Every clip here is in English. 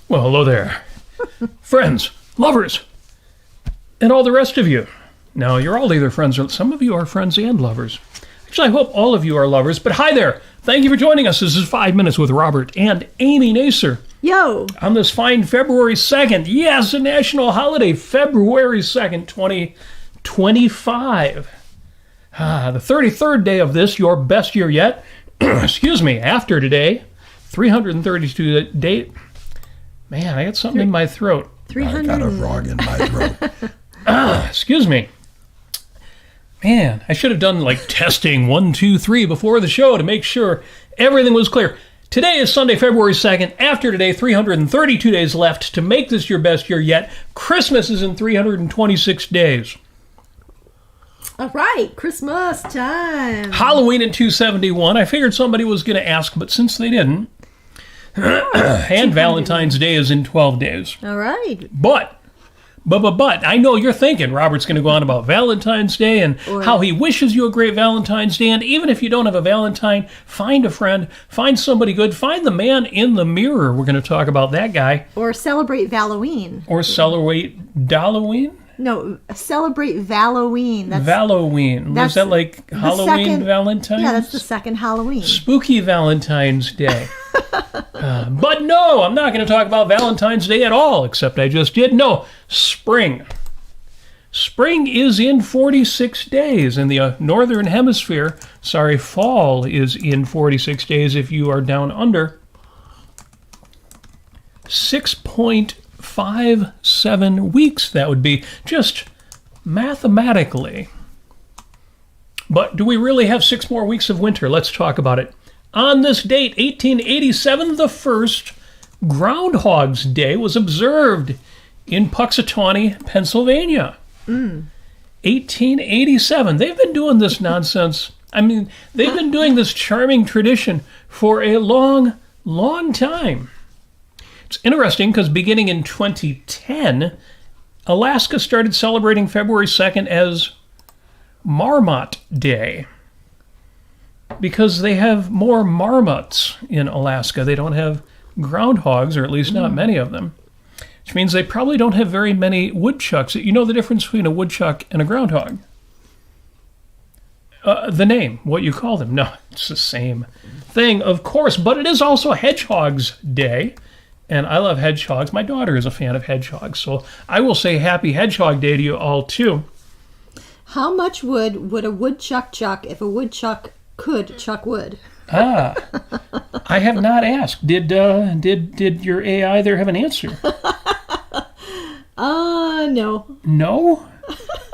Well, hello there. Friends, lovers, and all the rest of you. Now, you're all either friends or some of you are friends and lovers. Actually, I hope all of you are lovers, but hi there. Thank you for joining us. This is 5 Minutes with Robert and Amy Nasir. Yo. On this fine February 2nd. Yes, a national holiday, February 2nd, 2025. The 33rd day of this, your best year yet. Excuse me, after today, 332 day. Man, I got something in my throat. 300. I got a frog in my throat. Excuse me. Man, I should have done like testing 1, 2, 3 before the show to make sure everything was clear. Today is Sunday, February 2nd. After today, 332 days left to make this your best year yet. Christmas is in 326 days. All right, Christmas time. Halloween in 271. I figured somebody was going to ask, but since they didn't. And Valentine's Day is in 12 days. All right. But I know you're thinking Robert's going to go on about Valentine's Day and how he wishes you a great Valentine's Day. And even if you don't have a Valentine, find a friend, find somebody good, find the man in the mirror. We're going to talk about that guy. Or celebrate Halloween. Or celebrate Halloween? No, celebrate Halloween. Halloween. Is that like Halloween Valentine's? Yeah, that's the second Halloween. Spooky Valentine's Day. But no, I'm not going to talk about Valentine's Day at all, except I just did. No, spring. Spring is in 46 days in the northern hemisphere. Sorry, fall is in 46 days if you are down under. 6.57 weeks, that would be, just mathematically. But do we really have 6 more weeks of winter? Let's talk about it. On this date, 1887, the first Groundhog's Day was observed in Punxsutawney, Pennsylvania. 1887. They've been doing this nonsense. I mean, they've been doing this charming tradition for a long, long time. It's interesting because beginning in 2010, Alaska started celebrating February 2nd as Marmot Day. Because they have more marmots in Alaska. They don't have groundhogs, or at least not many of them. Which means they probably don't have very many woodchucks. You know the difference between a woodchuck and a groundhog? The name, what you call them. No, it's the same thing, of course. But it is also Hedgehog's Day. And I love hedgehogs. My daughter is a fan of hedgehogs. So I will say Happy Hedgehog Day to you all, too. How much wood would a woodchuck chuck if a woodchuck could chuck wood? I have not asked. Did your AI there have an answer? No. No?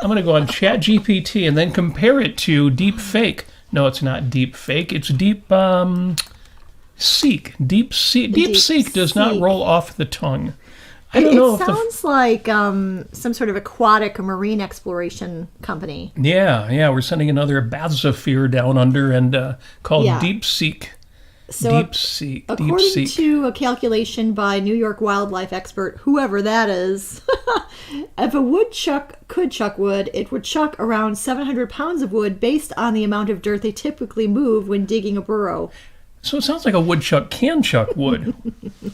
I'm going to go on ChatGPT and then compare it to Deep Fake. No, it's not Deep Fake. It's Deep Seek. Deep Seek does not roll off the tongue. I don't know. It sounds like some sort of aquatic or marine exploration company. Yeah. We're sending another bathysphere down under and called Deep Seek. So Deep Seek. According to a calculation by New York wildlife expert, whoever that is, if a woodchuck could chuck wood, it would chuck around 700 pounds of wood based on the amount of dirt they typically move when digging a burrow. So it sounds like a woodchuck can chuck wood,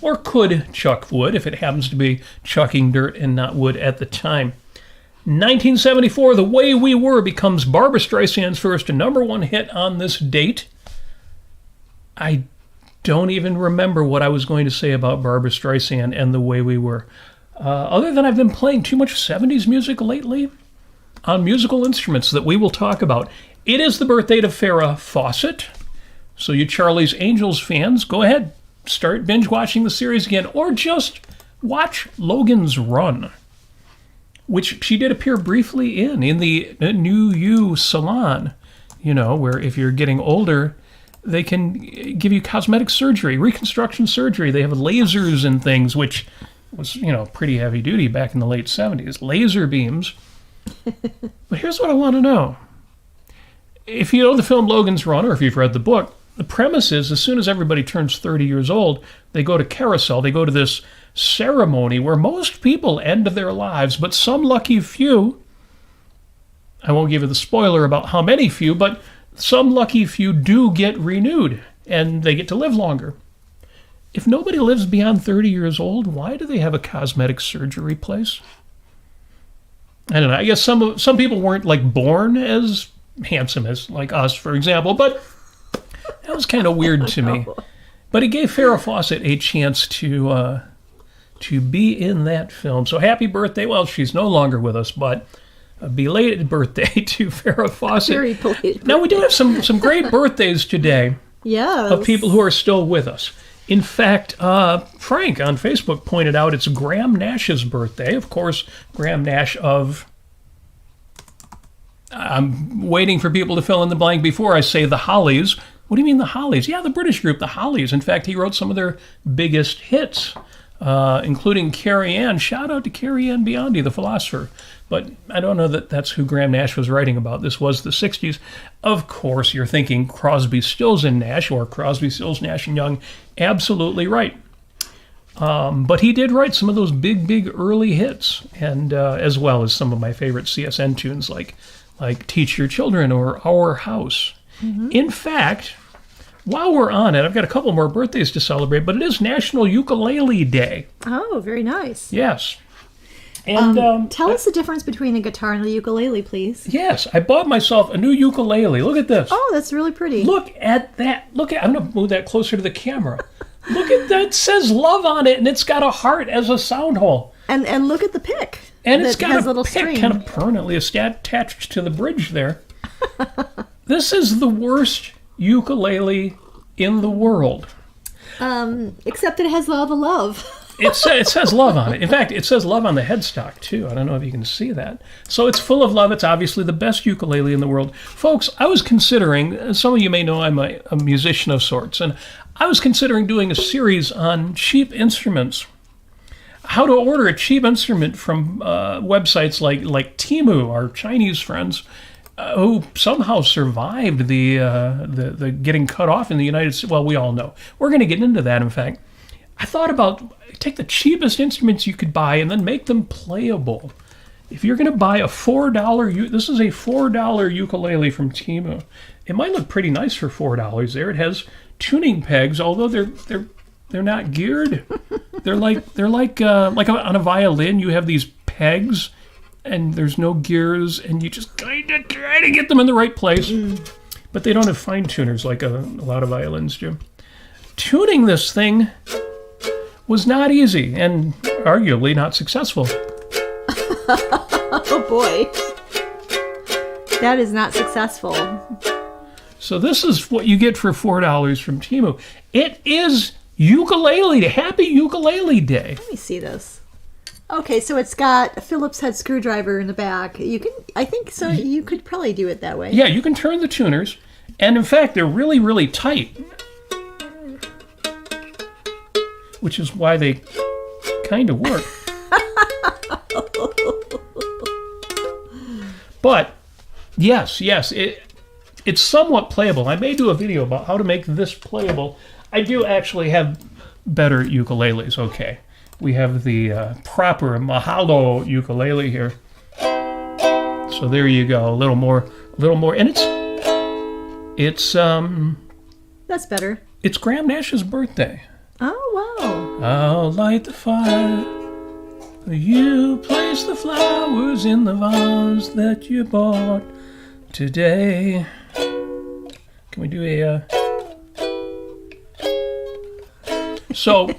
or could chuck wood if it happens to be chucking dirt and not wood at the time. 1974, The Way We Were becomes Barbra Streisand's first #1 hit on this date. I don't even remember what I was going to say about Barbra Streisand and The Way We Were. Other than I've been playing too much 70s music lately on musical instruments that we will talk about. It is the birthday of Farrah Fawcett. So you Charlie's Angels fans, go ahead, start binge watching the series again, or just watch Logan's Run, which she did appear briefly in the New You salon, where if you're getting older, they can give you cosmetic surgery, reconstruction surgery. They have lasers and things, which was, pretty heavy duty back in the late 70s. Laser beams. But here's what I want to know. If you know the film Logan's Run, or if you've read the book, the premise is as soon as everybody turns 30 years old, they go to carousel. They go to this ceremony where most people end their lives, but some lucky few, I won't give you the spoiler about how many few, but some lucky few do get renewed, and they get to live longer. if nobody lives beyond 30 years old, why do they have a cosmetic surgery place? I don't know. I guess some people weren't like born as handsome as like us, for example, but that was kind of weird to me. But it gave Farrah Fawcett a chance to be in that film. So happy birthday. Well, she's no longer with us, but a belated birthday to Farrah Fawcett. Very belated. Now, we do have some great birthdays today. Yes. Of people who are still with us. In fact, Frank on Facebook pointed out it's Graham Nash's birthday. Of course, Graham Nash of... I'm waiting for people to fill in the blank before I say the Hollies. What do you mean the Hollies? Yeah, the British group, the Hollies. In fact, he wrote some of their biggest hits, including Carrie Ann. Shout out to Carrie Ann Biondi, the philosopher. But I don't know that that's who Graham Nash was writing about. This was the 60s. Of course, you're thinking Crosby, Stills, and Nash, or Crosby, Stills, Nash, and Young. Absolutely right. But he did write some of those big early hits, and as well as some of my favorite CSN tunes like Teach Your Children or Our House. Mm-hmm. In fact, while we're on it, I've got a couple more birthdays to celebrate, but it is National Ukulele Day. Oh, very nice. Yes. And tell us the difference between a guitar and a ukulele, please. Yes, I bought myself a new ukulele. Look at this. Oh, that's really pretty. Look at that. I'm going to move that closer to the camera. Look at that. It says love on it, and it's got a heart as a sound hole. And look at the pick. And it's got a little pick string kind of permanently attached to the bridge there. This is the worst ukulele in the world. Except that it has all the love. It says love on it. In fact, it says love on the headstock, too. I don't know if you can see that. So it's full of love. It's obviously the best ukulele in the world. Folks, I was considering, some of you may know I'm a musician of sorts, and I was considering doing a series on cheap instruments. How to order a cheap instrument from websites like Temu, our Chinese friends, who somehow survived the getting cut off in the United States. Well, we all know. We're going to get into that, in fact. I thought about take the cheapest instruments you could buy and then make them playable. If you're going to buy a $4, this is a $4 ukulele from Temu. It might look pretty nice for $4 there. It has tuning pegs, although they're not geared. They're like on a violin. You have these pegs, and there's no gears, and you just kind of try to get them in the right place. But they don't have fine tuners like a lot of violins do. Tuning this thing was not easy and arguably not successful. Oh boy. That is not successful. So this is what you get for $4 from Temu. It is ukulele day. Happy Ukulele Day. Let me see this. Okay, so it's got a Phillips head screwdriver in the back. You could probably do it that way. Yeah, you can turn the tuners, and in fact, they're really, really tight. Which is why they kind of work. But, yes, it's somewhat playable. I may do a video about how to make this playable. I do actually have better ukuleles, okay. We have the proper Mahalo ukulele here. So there you go, a little more, and it's That's better. It's Graham Nash's birthday. Oh, wow. I'll light the fire. You place the flowers in the vase that you bought today. Can we do a... So,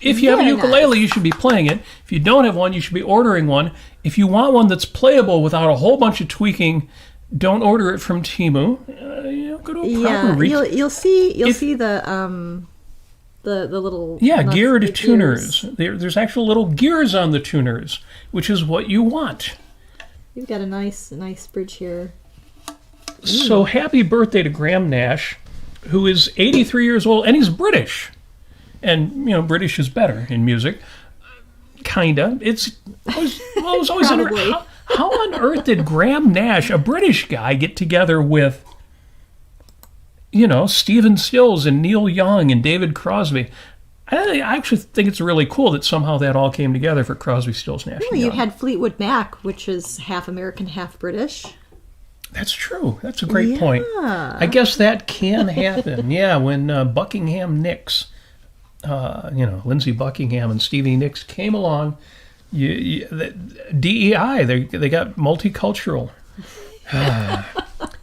if you have a ukulele, you should be playing it. If you don't have one, you should be ordering one. If you want one that's playable without a whole bunch of tweaking, don't order it from Temu. Go to a proper you'll see the little geared tuners. There's actual little gears on the tuners, which is what you want. You've got a nice bridge here. So happy birthday to Graham Nash, who is 83 years old, and he's British. And, British is better in music. Kinda. It was always how on earth did Graham Nash, a British guy, get together with, Stephen Stills and Neil Young and David Crosby? I actually think it's really cool that somehow that all came together for Crosby, Stills, Nash, and Young. You had Fleetwood Mac, which is half American, half British. That's true. That's a great point. I guess that can happen. Yeah, when Buckingham Nicks Lindsey Buckingham and Stevie Nicks came along. The DEI, they got multicultural.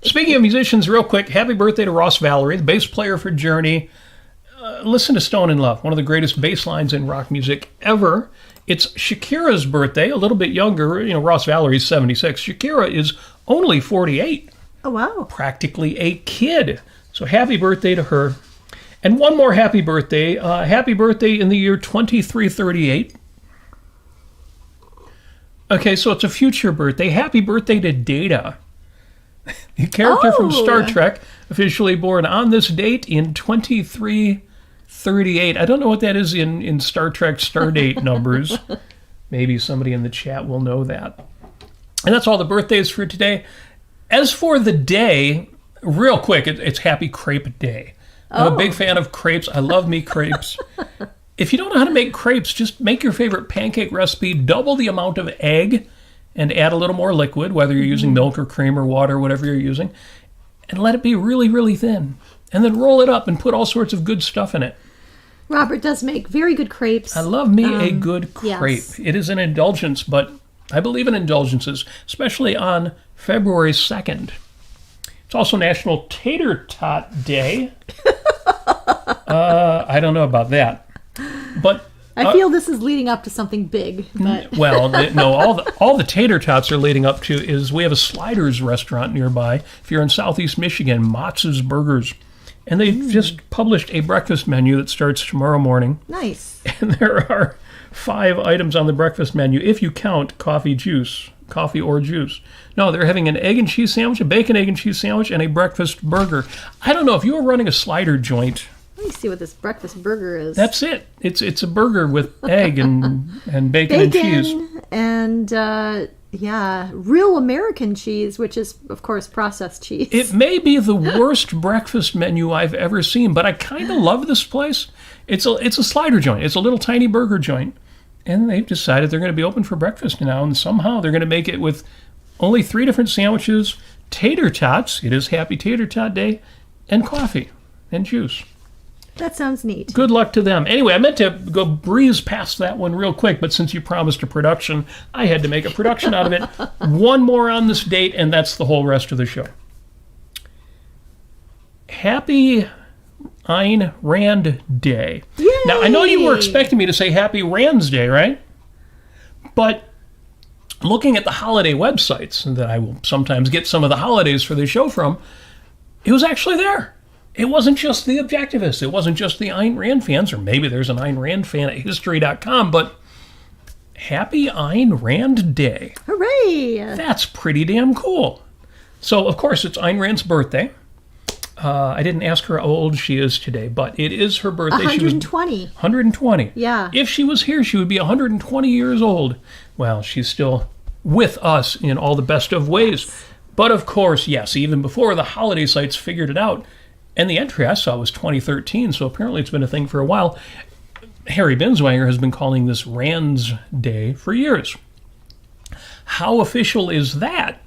Speaking of musicians, real quick, happy birthday to Ross Valory, the bass player for Journey. Listen to Stone in Love, one of the greatest bass lines in rock music ever. It's Shakira's birthday, a little bit younger. Ross Valory's 76. Shakira is only 48. Oh, wow. Practically a kid. So happy birthday to her. And one more happy birthday. Happy birthday in the year 2338. Okay, so it's a future birthday. Happy birthday to Data, the character from Star Trek, officially born on this date in 2338. I don't know what that is in Star Trek Stardate numbers. Maybe somebody in the chat will know that. And that's all the birthdays for today. As for the day, real quick, it's Happy Crepe Day. I'm a big fan of crepes. I love me crepes. If you don't know how to make crepes, just make your favorite pancake recipe, double the amount of egg, and add a little more liquid, whether you're using milk or cream or water, whatever you're using, and let it be really, really thin. And then roll it up and put all sorts of good stuff in it. Robert does make very good crepes. I love me a good crepe. Yes. It is an indulgence, but I believe in indulgences, especially on February 2nd. It's also National Tater Tot Day. I don't know about that. But I feel this is leading up to something big. But. Well, no, all the tater tots are leading up to is we have a Sliders restaurant nearby. If you're in Southeast Michigan, Motz's Burgers. And they've just published a breakfast menu that starts tomorrow morning. Nice. And there are 5 items on the breakfast menu, if you count coffee or juice. No, they're having an egg and cheese sandwich, a bacon, egg, and cheese sandwich, and a breakfast burger. I don't know, if you were running a Slider joint... Let me see what this breakfast burger is. That's it. It's a burger with egg and bacon and cheese. And, real American cheese, which is, of course, processed cheese. It may be the worst breakfast menu I've ever seen, but I kind of love this place. It's a Slider joint. It's a little tiny burger joint. And they've decided they're going to be open for breakfast now, and somehow they're going to make it with only 3 different sandwiches, tater tots, it is Happy Tater Tot Day, and coffee and juice. That sounds neat. Good luck to them. Anyway, I meant to go breeze past that one real quick, but since you promised a production, I had to make a production out of it. One more on this date, and that's the whole rest of the show. Happy Ayn Rand Day. Yay! Now, I know you were expecting me to say Happy Randsday, right? But looking at the holiday websites that I will sometimes get some of the holidays for the show from, it was actually there. It wasn't just the objectivists. It wasn't just the Ayn Rand fans, or maybe there's an Ayn Rand fan at history.com, but Happy Ayn Rand Day. Hooray! That's pretty damn cool. So, of course, it's Ayn Rand's birthday. I didn't ask her how old she is today, but it is her birthday. 120. She was 120. Yeah. If she was here, she would be 120 years old. Well, she's still with us in all the best of ways. Yes. But, of course, yes, even before the holiday sites figured it out, and the entry I saw was 2013, so apparently it's been a thing for a while. Harry Binswanger has been calling this Randsday for years. How official is that?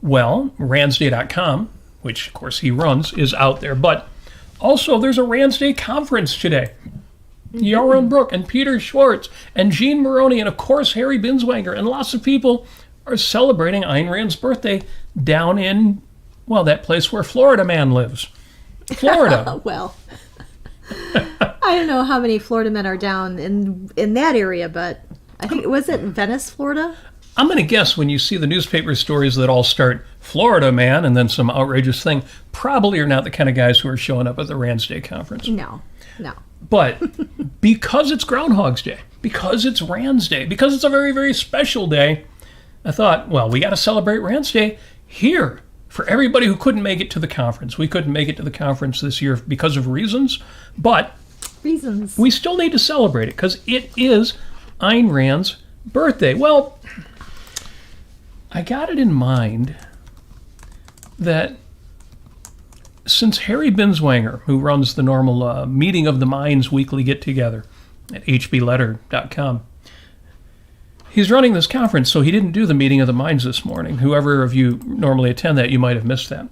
Well, Randsday.com, which of course he runs, is out there. But also there's a Randsday conference today. Yaron Brook and Peter Schwartz and Gene Maroney and of course Harry Binswanger and lots of people are celebrating Ayn Rand's birthday down in, well, that place where Florida Man lives. Florida. Well, I don't know how many Florida men are down in that area, but I think, was it Venice, Florida? I'm going to guess when you see the newspaper stories that all start Florida Man and then some outrageous thing, probably are not the kind of guys who are showing up at the Randsday conference. No. But because it's Groundhog's Day, because it's Randsday, because it's a very, very special day, I thought, well, we got to celebrate Randsday here. For everybody who couldn't make it to the conference. We couldn't make it to the conference this year because of reasons, but we still need to celebrate it because it is Ayn Rand's birthday. Well, I got it in mind that since Harry Binswanger, who runs the normal Meeting of the Minds weekly get-together at hbletter.com, he's running this conference, so he didn't do the Meeting of the Minds this morning. Whoever of you normally attend that, you might have missed that.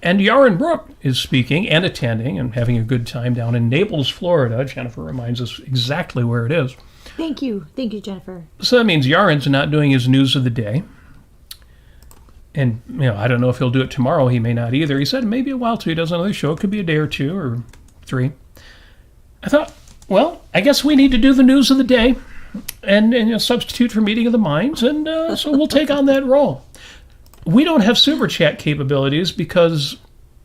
And Yaron Brook is speaking and attending and having a good time down in Naples, Florida. Jennifer reminds us exactly where it is. Thank you. Thank you, Jennifer. So that means Yaron's not doing his news of the day. And, I don't know if he'll do it tomorrow. He may not either. He said maybe a while till he does another show. It could be a day or 2 or 3. I thought, well, I guess we need to do the news of the day and substitute for Meeting of the Minds. And so we'll take on that role. We don't have super chat capabilities because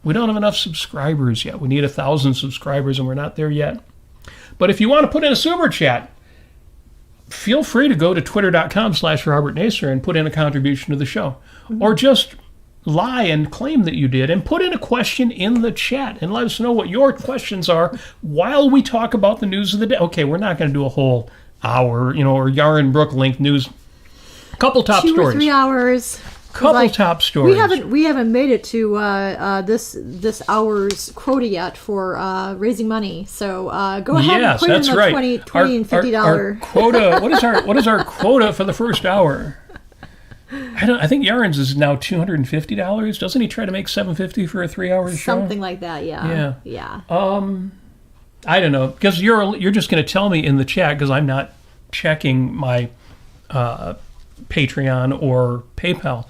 we don't have enough subscribers yet. We need 1,000 subscribers and we're not there yet. But if you want to put in a super chat, feel free to go to twitter.com/Robert Nasir and put in a contribution to the show. Mm-hmm. Or just lie and claim that you did and put in a question in the chat and let us know what your questions are while we talk about the news of the day. Okay, we're not going to do a whole hour, or Yaron Brook linked news. A couple top 2 stories. or 3 hours. Couple top stories. We haven't made it to this hour's quota yet for raising money. So go ahead and put in the right. $20 and $50. Our quota. What is our quota for the first hour? I think Yaron's is now $250. Doesn't he try to make $750 for a 3-hour show? Something like that. Yeah. I don't know, because you're just going to tell me in the chat because I'm not checking my Patreon or PayPal.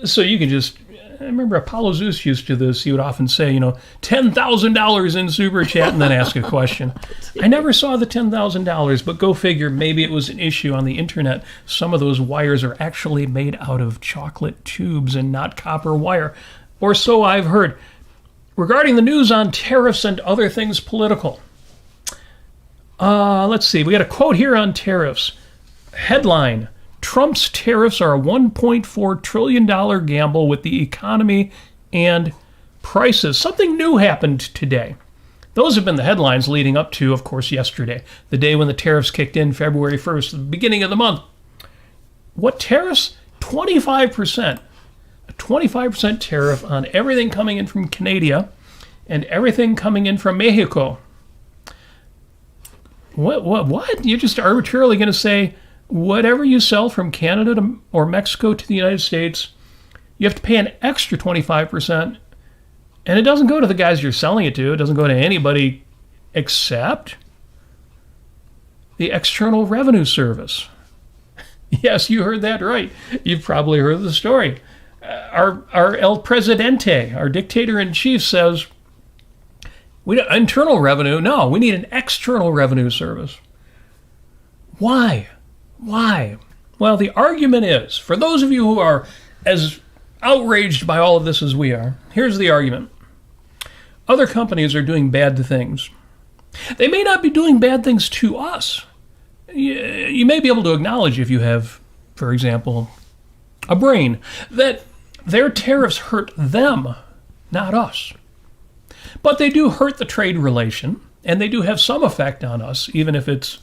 So you can just, I remember Apollo Zeus used to this. He would often say, $10,000 in super chat and then ask a question. I never saw the $10,000, but go figure, maybe it was an issue on the internet. Some of those wires are actually made out of chocolate tubes and not copper wire. Or so I've heard. Regarding the news on tariffs and other things political. Let's see, we got a quote here on tariffs. Headline: Trump's tariffs are a $1.4 trillion gamble with the economy and prices. Something new happened today. Those have been the headlines leading up to, of course, yesterday, the day when the tariffs kicked in, February 1st, the beginning of the month. What tariffs? 25%. A 25% tariff on everything coming in from Canada and everything coming in from Mexico. What? You're just arbitrarily going to say, whatever you sell from Canada or Mexico to the United States, you have to pay an extra 25%. And it doesn't go to the guys you're selling it to. It doesn't go to anybody except the External Revenue Service. Yes, you heard that right. You've probably heard the story. Our El Presidente, our dictator-in-chief, says, we don't, internal revenue, no, we need an External Revenue Service. Why? Well, the argument is, for those of you who are as outraged by all of this as we are, here's the argument. Other companies are doing bad things. They may not be doing bad things to us. You may be able to acknowledge, if you have, for example, a brain, that their tariffs hurt them, not us. But they do hurt the trade relation, and they do have some effect on us, even if it's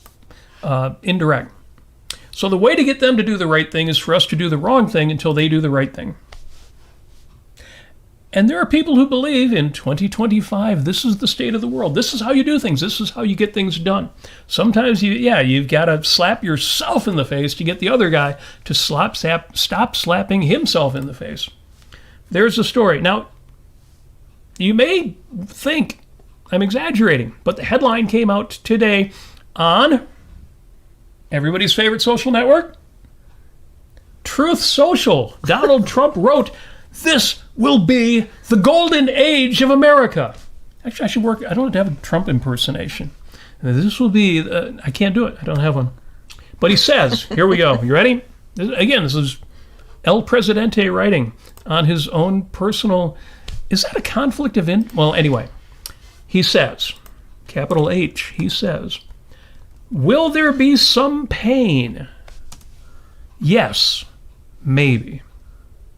indirect. So the way to get them to do the right thing is for us to do the wrong thing until they do the right thing. And there are people who believe in 2025, this is the state of the world. This is how you do things. This is how you get things done. Sometimes you've got to slap yourself in the face to get the other guy to stop slapping himself in the face. There's the story. Now, you may think I'm exaggerating, but the headline came out today on everybody's favorite social network, Truth Social. Donald Trump wrote, "This will be the golden age of America." Actually, I should work. I don't have a Trump impersonation. This will be, I can't do it. I don't have one. But he says, here we go. You ready? This is El Presidente writing on his own personal, is that a conflict of well, anyway. He says, capital H, he says, will there be some pain? Yes, maybe.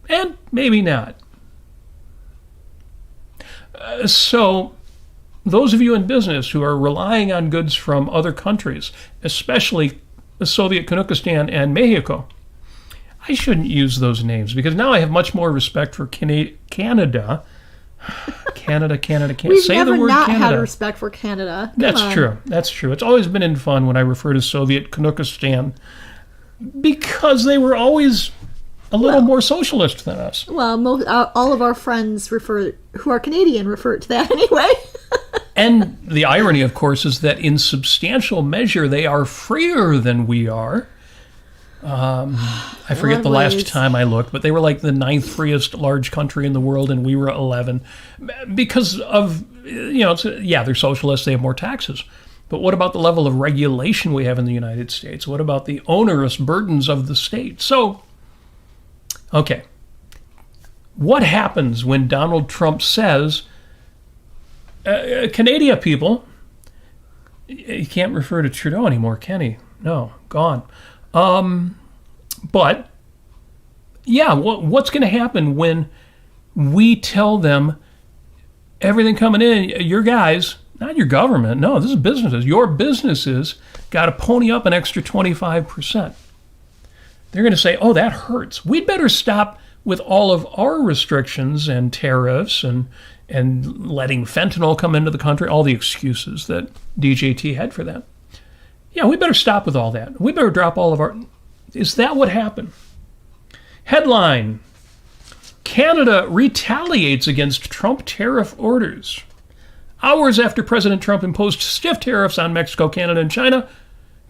And maybe not. So, those of you in business who are relying on goods from other countries, especially Soviet Punxsutawney and Mexico, I shouldn't use those names because now I have much more respect for Canada. Canada. We've Say never the word not Canada. had respect for Canada. That's true. It's always been in fun when I refer to Soviet Punxsutawney because they were always a little more socialist than us. Well, all of our friends who are Canadian refer to that anyway. And the irony, of course, is that in substantial measure, they are freer than we are. I forget the last time I looked, but they were like the 9th freest large country in the world, and we were 11. Because of, they're socialists, they have more taxes. But what about the level of regulation we have in the United States? What about the onerous burdens of the state? So, okay. What happens when Donald Trump says, Canadian people, he can't refer to Trudeau anymore, can he? No, gone. But, yeah, what's going to happen when we tell them everything coming in, your guys, not your government, no, this is businesses, your businesses got to pony up an extra 25%. They're going to say, oh, that hurts. We'd better stop with all of our restrictions and tariffs and letting fentanyl come into the country, all the excuses that DJT had for that. Yeah, we better stop with all that. We better drop all of our... Is that what happened? Headline, Canada retaliates against Trump tariff orders. Hours after President Trump imposed stiff tariffs on Mexico, Canada, and China,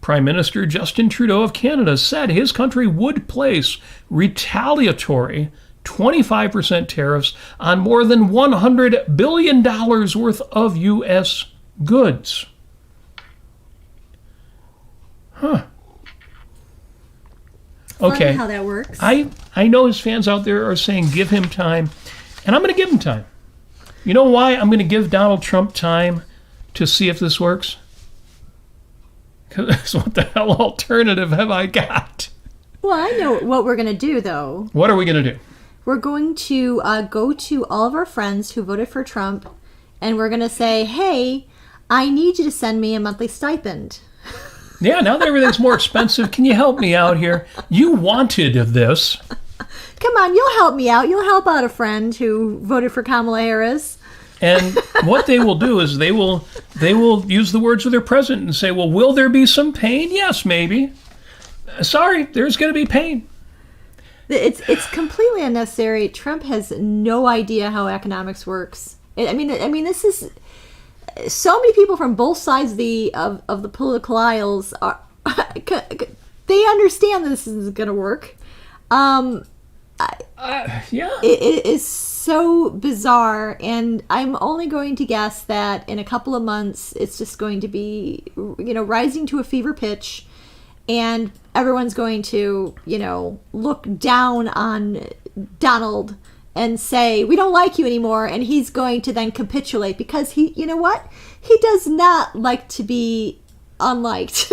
Prime Minister Justin Trudeau of Canada said his country would place retaliatory 25% tariffs on more than $100 billion worth of U.S. goods. Huh. Okay. Funny how that works. I know his fans out there are saying give him time, and I'm going to give him time. You know why I'm going to give Donald Trump time to see if this works? Because what the hell alternative have I got? Well, I know what we're going to do, though. What are we going to do? We're going to go to all of our friends who voted for Trump, and we're going to say, hey, I need you to send me a monthly stipend. Yeah, now that everything's more expensive, can you help me out here? You wanted this. Come on, you'll help me out. You'll help out a friend who voted for Kamala Harris. And what they will do is they will use the words of their president and say, well, will there be some pain? Yes, maybe. Sorry, there's going to be pain. It's completely unnecessary. Trump has no idea how economics works. I mean, this is... So many people from both sides of the political aisles are they understand this is going to work. Yeah, it is so bizarre, and I'm only going to guess that in a couple of months it's just going to be rising to a fever pitch, and everyone's going to look down on Donald and say, we don't like you anymore, and he's going to then capitulate because he does not like to be unliked.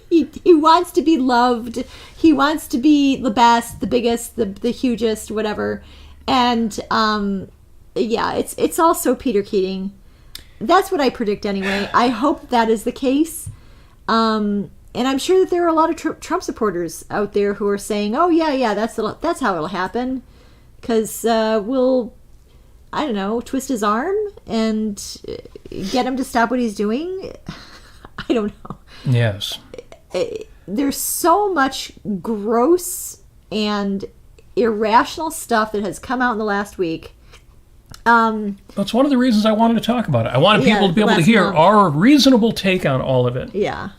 he wants to be loved. He wants to be the best, the biggest, the hugest, whatever. And it's also Peter Keating. That's what I predict anyway. I hope that is the case. And I'm sure that there are a lot of Trump supporters out there who are saying, oh yeah, that's how it'll happen. Because we'll, I don't know, twist his arm and get him to stop what he's doing. I don't know. Yes. There's so much gross and irrational stuff that has come out in the last week. That's one of the reasons I wanted to talk about it. I wanted people to be able to hear our reasonable take on all of it. Yeah.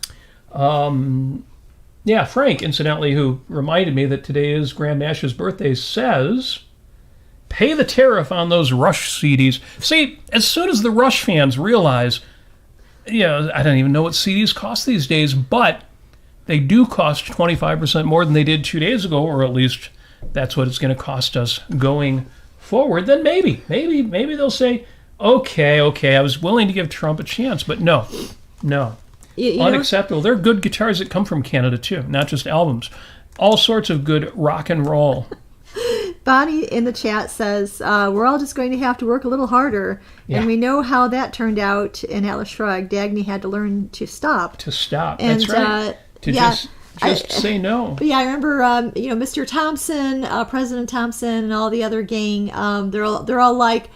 Yeah, Frank, incidentally, who reminded me that today is Grand Nash's birthday, says... Pay the tariff on those Rush CDs. See, as soon as the Rush fans realize, I don't even know what CDs cost these days, but they do cost 25% more than they did 2 days ago, or at least that's what it's going to cost us going forward, then maybe they'll say, okay, I was willing to give Trump a chance, but no. Unacceptable. There are good guitars that come from Canada, too, not just albums. All sorts of good rock and roll. Bonnie in the chat says, we're all just going to have to work a little harder. Yeah. And we know how that turned out in Atlas Shrugged. Dagny had to learn to stop. And, that's right. Just say no. But yeah, I remember, Mr. Thompson, President Thompson, and all the other gang, they're all like,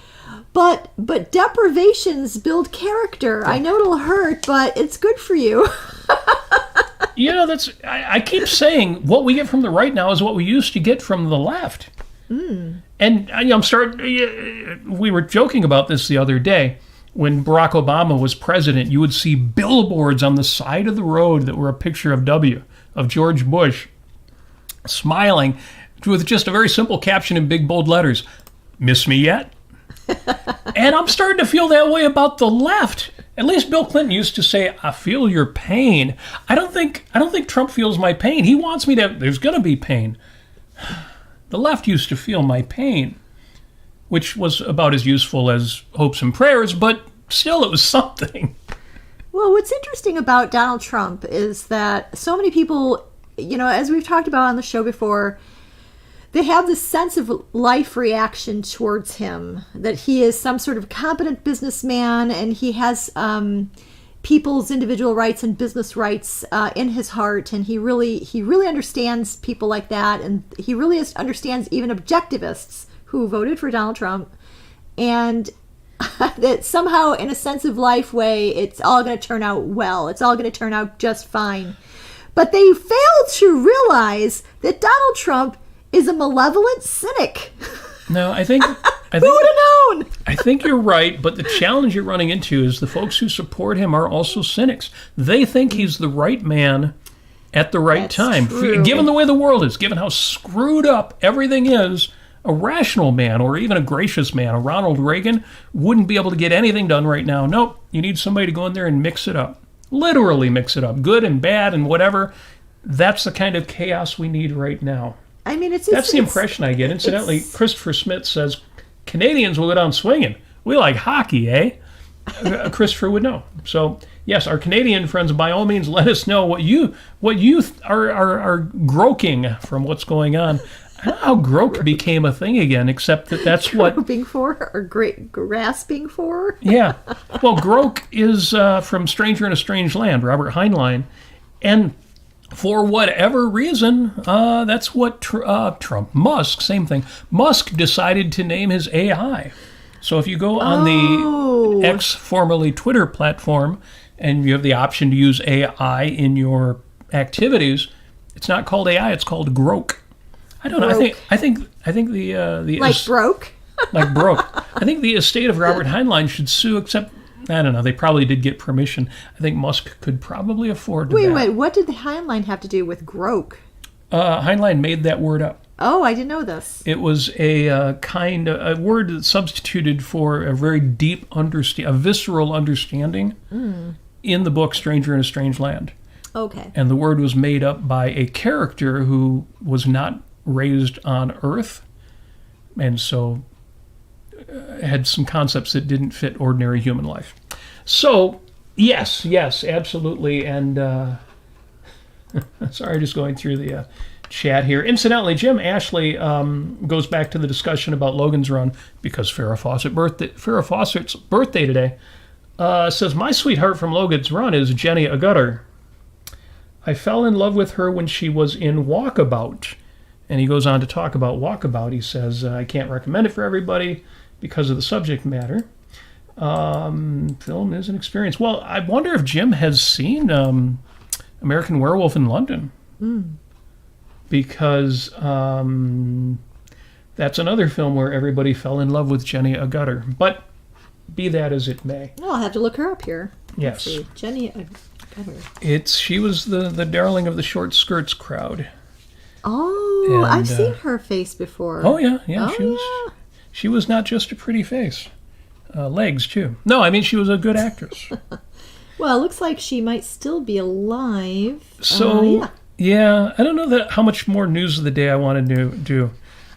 but deprivations build character. I know it'll hurt, but it's good for you. I keep saying what we get from the right now is what we used to get from the left. And we were joking about this the other day. When Barack Obama was president, you would see billboards on the side of the road that were a picture of George Bush, smiling with just a very simple caption in big bold letters, "Miss me yet?" And I'm starting to feel that way about the left. At least Bill Clinton used to say, "I feel your pain." I don't think Trump feels my pain. He wants me to. There's going to be pain. The left used to feel my pain, which was about as useful as hopes and prayers, but still it was something. Well, what's interesting about Donald Trump is that so many people, as we've talked about on the show before, they have this sense of life reaction towards him, that he is some sort of competent businessman and he has people's individual rights and business rights in his heart, and he really understands people like that, and he really understands even objectivists who voted for Donald Trump, and that somehow in a sense of life way it's all going to turn out well, it's all going to turn out just fine. But they fail to realize that Donald Trump is a malevolent cynic. No, I think who would have known? I think you're right, but the challenge you're running into is the folks who support him are also cynics. They think he's the right man at the right time. True. Given the way the world is, given how screwed up everything is, a rational man or even a gracious man, a Ronald Reagan, wouldn't be able to get anything done right now. Nope, you need somebody to go in there and mix it up. Literally mix it up. Good and bad and whatever. That's the kind of chaos we need right now. I mean, that's the impression I get. Incidentally, Christopher Smith says, Canadians will go down swinging. We like hockey, eh? Christopher would know. So, yes, our Canadian friends, by all means, let us know what you are groking from what's going on. I don't know how groke became a thing again, except that's what... Groping for or grasping for? Yeah. Well, groke is from Stranger in a Strange Land, Robert Heinlein. And for whatever reason, that's what Musk, same thing. Musk decided to name his AI. So if you go on the X, formerly Twitter platform, and you have the option to use AI in your activities, it's not called AI, it's called groke. I don't know. I think the like broke. Like broke. I think the estate of Robert Heinlein should sue. Except I don't know. They probably did get permission. I think Musk could probably afford. Wait. What did the Heinlein have to do with groke? Heinlein made that word up. Oh, I didn't know this. It was a word that substituted for a very deep a visceral understanding in the book Stranger in a Strange Land. Okay. And the word was made up by a character who was not raised on Earth, and so had some concepts that didn't fit ordinary human life. So, yes, absolutely. And sorry, just going through the chat here. Incidentally, Jim Ashley goes back to the discussion about Logan's Run because Farrah Fawcett's birthday today. Says, my sweetheart from Logan's Run is Jenny Agutter. I fell in love with her when she was in Walkabout. And he goes on to talk about Walkabout. He says, I can't recommend it for everybody because of the subject matter. Film is an experience. Well, I wonder if Jim has seen American Werewolf in London. Because that's another film where everybody fell in love with Jenny Agutter. But be that as it may. Well, I'll have to look her up here. Yes. Let's see. Jenny Agutter. She was the darling of the short skirts crowd. Oh, and I've seen her face before. Oh, yeah. She was not just a pretty face. Legs, too. No, I mean, she was a good actress. Well, it looks like she might still be alive. So, yeah, I don't know how much more news of the day I want to do.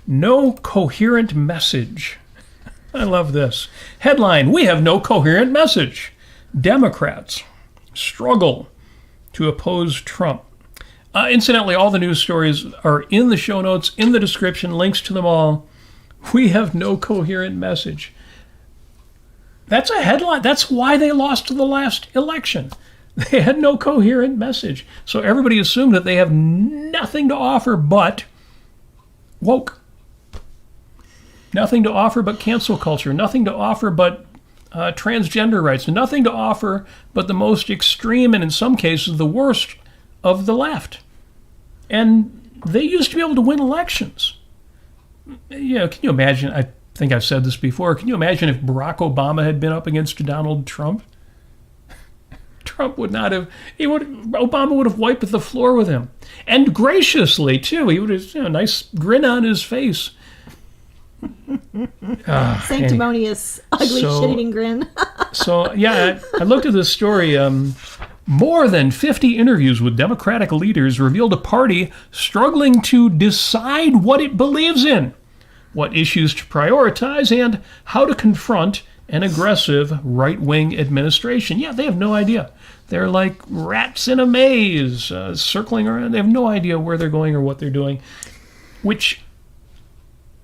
No coherent message. I love this. Headline, we have no coherent message. Democrats struggle to oppose Trump. Incidentally, all the news stories are in the show notes, in the description, links to them all. We have no coherent message. That's a headline. That's why they lost the last election. They had no coherent message. So everybody assumed that they have nothing to offer but woke. Nothing to offer but cancel culture. Nothing to offer but transgender rights. Nothing to offer but the most extreme and in some cases the worst of the left. And they used to be able to win elections. You know, can you imagine? I think I've said this before. Can you imagine if Barack Obama had been up against Donald Trump? Trump would not have. Obama would have wiped the floor with him, and graciously too. He would have, a nice grin on his face. Sanctimonious, ugly, shit-eating grin. So yeah, I looked at this story. More than 50 interviews with Democratic leaders revealed a party struggling to decide what it believes in, what issues to prioritize, and how to confront an aggressive right-wing administration. Yeah, they have no idea. They're like rats in a maze, circling around. They have no idea where they're going or what they're doing, which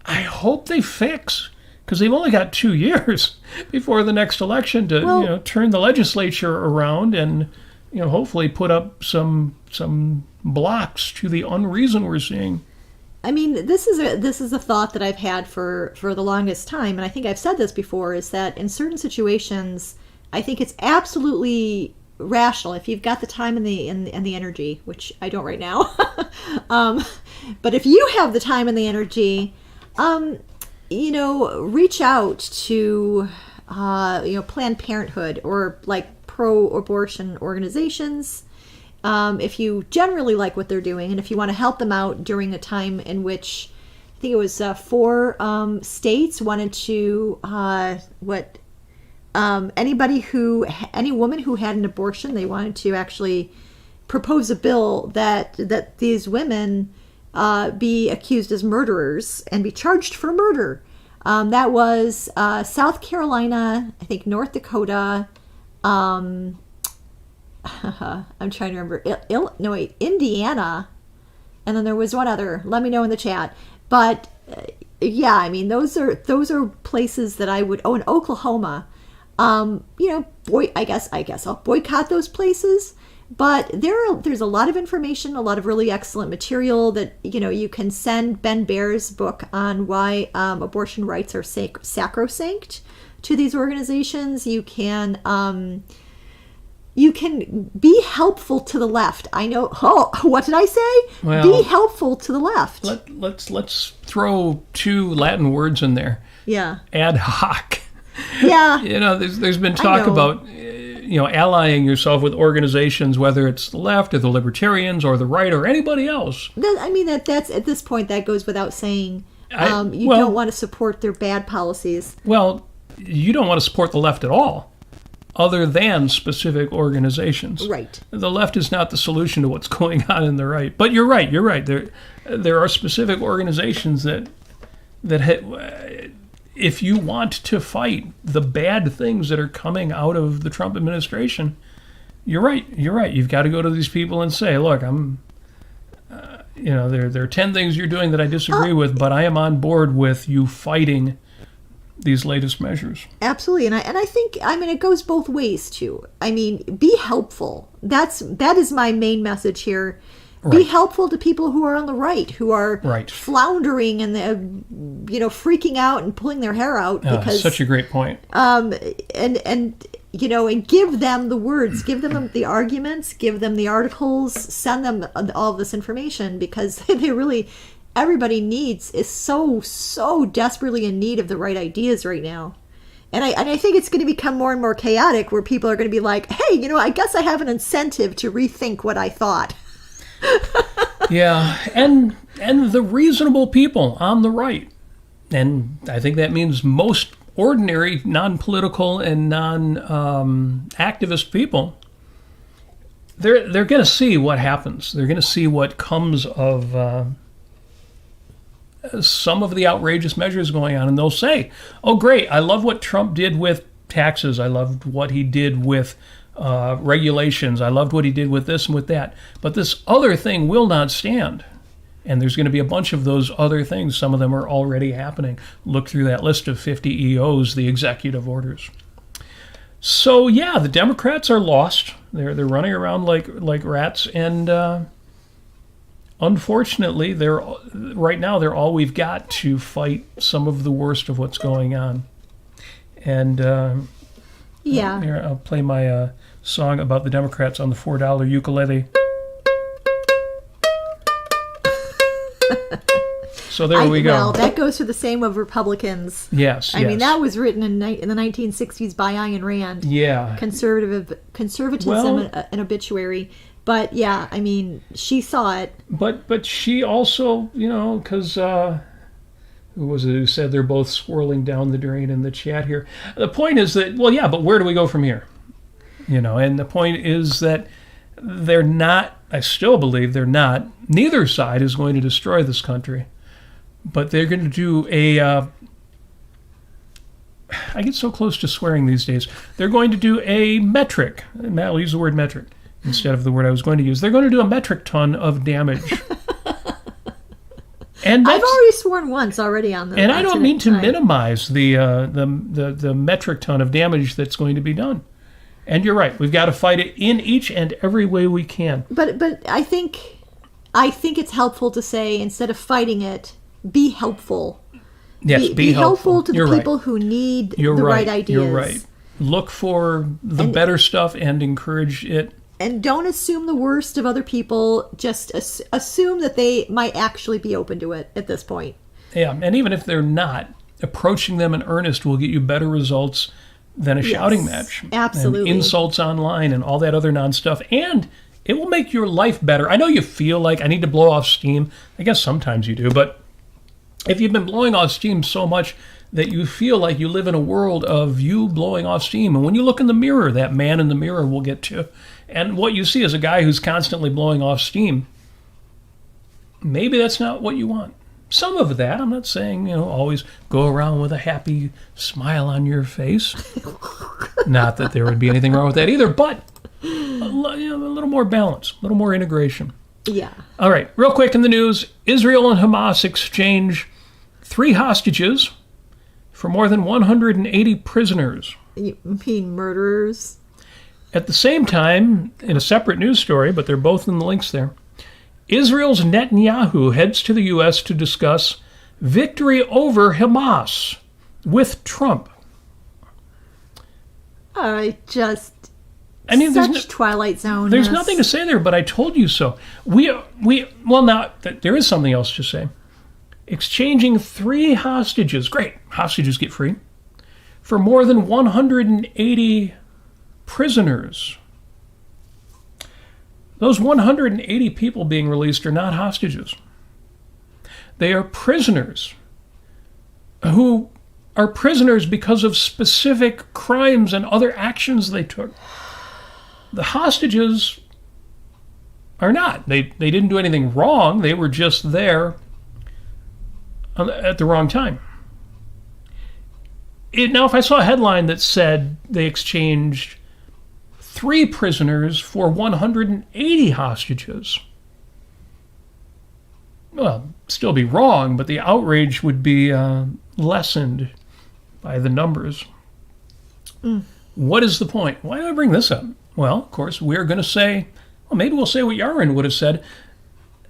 I hope they fix, because they've only got 2 years before the next election to turn the legislature around and hopefully put up some blocks to the unreason we're seeing. I mean, this is a thought that I've had for the longest time, and I think I've said this before, is that in certain situations, I think it's absolutely rational if you've got the time and the energy, which I don't right now. But if you have the time and the energy, reach out to Planned Parenthood or like pro-abortion organizations. If you generally like what they're doing, and if you want to help them out during a time in which I think it was 4 states wanted to any woman who had an abortion, they wanted to actually propose a bill that these women be accused as murderers and be charged for murder. That was South Carolina, I think North Dakota. I'm trying to remember. Indiana, and then there was one other. Let me know in the chat. But yeah, I mean those are places that I would. Oh, in Oklahoma, I guess I'll boycott those places. But there's a lot of information, a lot of really excellent material that you can send Ben Baer's book on why abortion rights are sacrosanct to these organizations. You can be helpful to the left. I know. Oh, what did I say? Well, be helpful to the left. Let's throw 2 Latin words in there. Yeah. Ad hoc. Yeah. There's been talk about allying yourself with organizations, whether it's the left or the libertarians or the right or anybody else. That's at this point that goes without saying. You don't want to support their bad policies. Well, you don't want to support the left at all, other than specific organizations. Right. The left is not the solution to what's going on in the right. But you're right. There are specific organizations that if you want to fight the bad things that are coming out of the Trump administration, you're right. You've got to go to these people and say, look, I'm, there are 10 things you're doing that I disagree with, but I am on board with you fighting these latest measures. Absolutely. And I think, it goes both ways too. Be helpful. That is my main message here. Right. Be helpful to people who are on the right, who are floundering and freaking out and pulling their hair out. Because such a great point. And give them the words, give them the arguments, give them the articles, send them all this information, because they really, everybody is so desperately in need of the right ideas right now. And I think it's going to become more and more chaotic, where people are going to be like, hey, I guess I have an incentive to rethink what I thought. Yeah, and the reasonable people on the right, and I think that means most ordinary, non-political and non-activist people, they're going to see what happens. They're going to see what comes of some of the outrageous measures going on, and they'll say, oh, great, I love what Trump did with taxes. I loved what he did with regulations. I loved what he did with this and with that. But this other thing will not stand. And there's going to be a bunch of those other things. Some of them are already happening. Look through that list of 50 EOs, the executive orders. So, yeah, the Democrats are lost. They're running around like rats. And unfortunately, right now they're all we've got to fight some of the worst of what's going on. And yeah, here, I'll play my song about the Democrats on the $4 ukulele. So there we go. Well, that goes for the same of Republicans. Yes, I mean, that was written in the 1960s by Ayn Rand. Yeah. Conservatism Well, an obituary. But yeah, I mean, she saw it. But she also, because who was it who said they're both swirling down the drain in the chat here? The point is that, well, yeah, but where do we go from here? And the point is that they're not, I still believe they're not, neither side is going to destroy this country. But they're going to do I get so close to swearing these days. They're going to do a metric. I'll use the word metric instead of the word I was going to use. They're going to do a metric ton of damage. And I've already sworn once already on this. And I don't mean to minimize the metric ton of damage that's going to be done. And you're right. We've got to fight it in each and every way we can. But I think it's helpful to say, instead of fighting it, be helpful. Yes, be helpful to the people who need the right ideas. You're right. Look for the better stuff and encourage it. And don't assume the worst of other people. Just assume that they might actually be open to it at this point. Yeah, and even if they're not, approaching them in earnest will get you better results than a shouting match. Absolutely. And insults online and all that other non-stuff. And it will make your life better. I know you feel like I need to blow off steam. I guess sometimes you do, but if you've been blowing off steam so much that you feel like you live in a world of you blowing off steam, and when you look in the mirror, that man in the mirror will get to, and what you see is a guy who's constantly blowing off steam, maybe that's not what you want. Some of that, I'm not saying, always go around with a happy smile on your face. Not that there would be anything wrong with that either, but a little more balance, a little more integration. Yeah. All right, real quick in the news, Israel and Hamas exchange 3 hostages for more than 180 prisoners. You mean murderers? At the same time, in a separate news story, but they're both in the links there, Israel's Netanyahu heads to the U.S. to discuss victory over Hamas with Trump. Such Twilight Zone. There's nothing to say there, but I told you so. Now there is something else to say. Exchanging 3 hostages, great, hostages get free, for more than 180 prisoners. Those 180 people being released are not hostages. They are prisoners who are prisoners because of specific crimes and other actions they took. The hostages are not. They didn't do anything wrong. They were just there at the wrong time. Now, if I saw a headline that said they exchanged 3 prisoners for 180 hostages, well, still be wrong, but the outrage would be lessened by the numbers. What is the point? Why do I bring this up? Well, of course, we're going to say, maybe we'll say what Yaron would have said.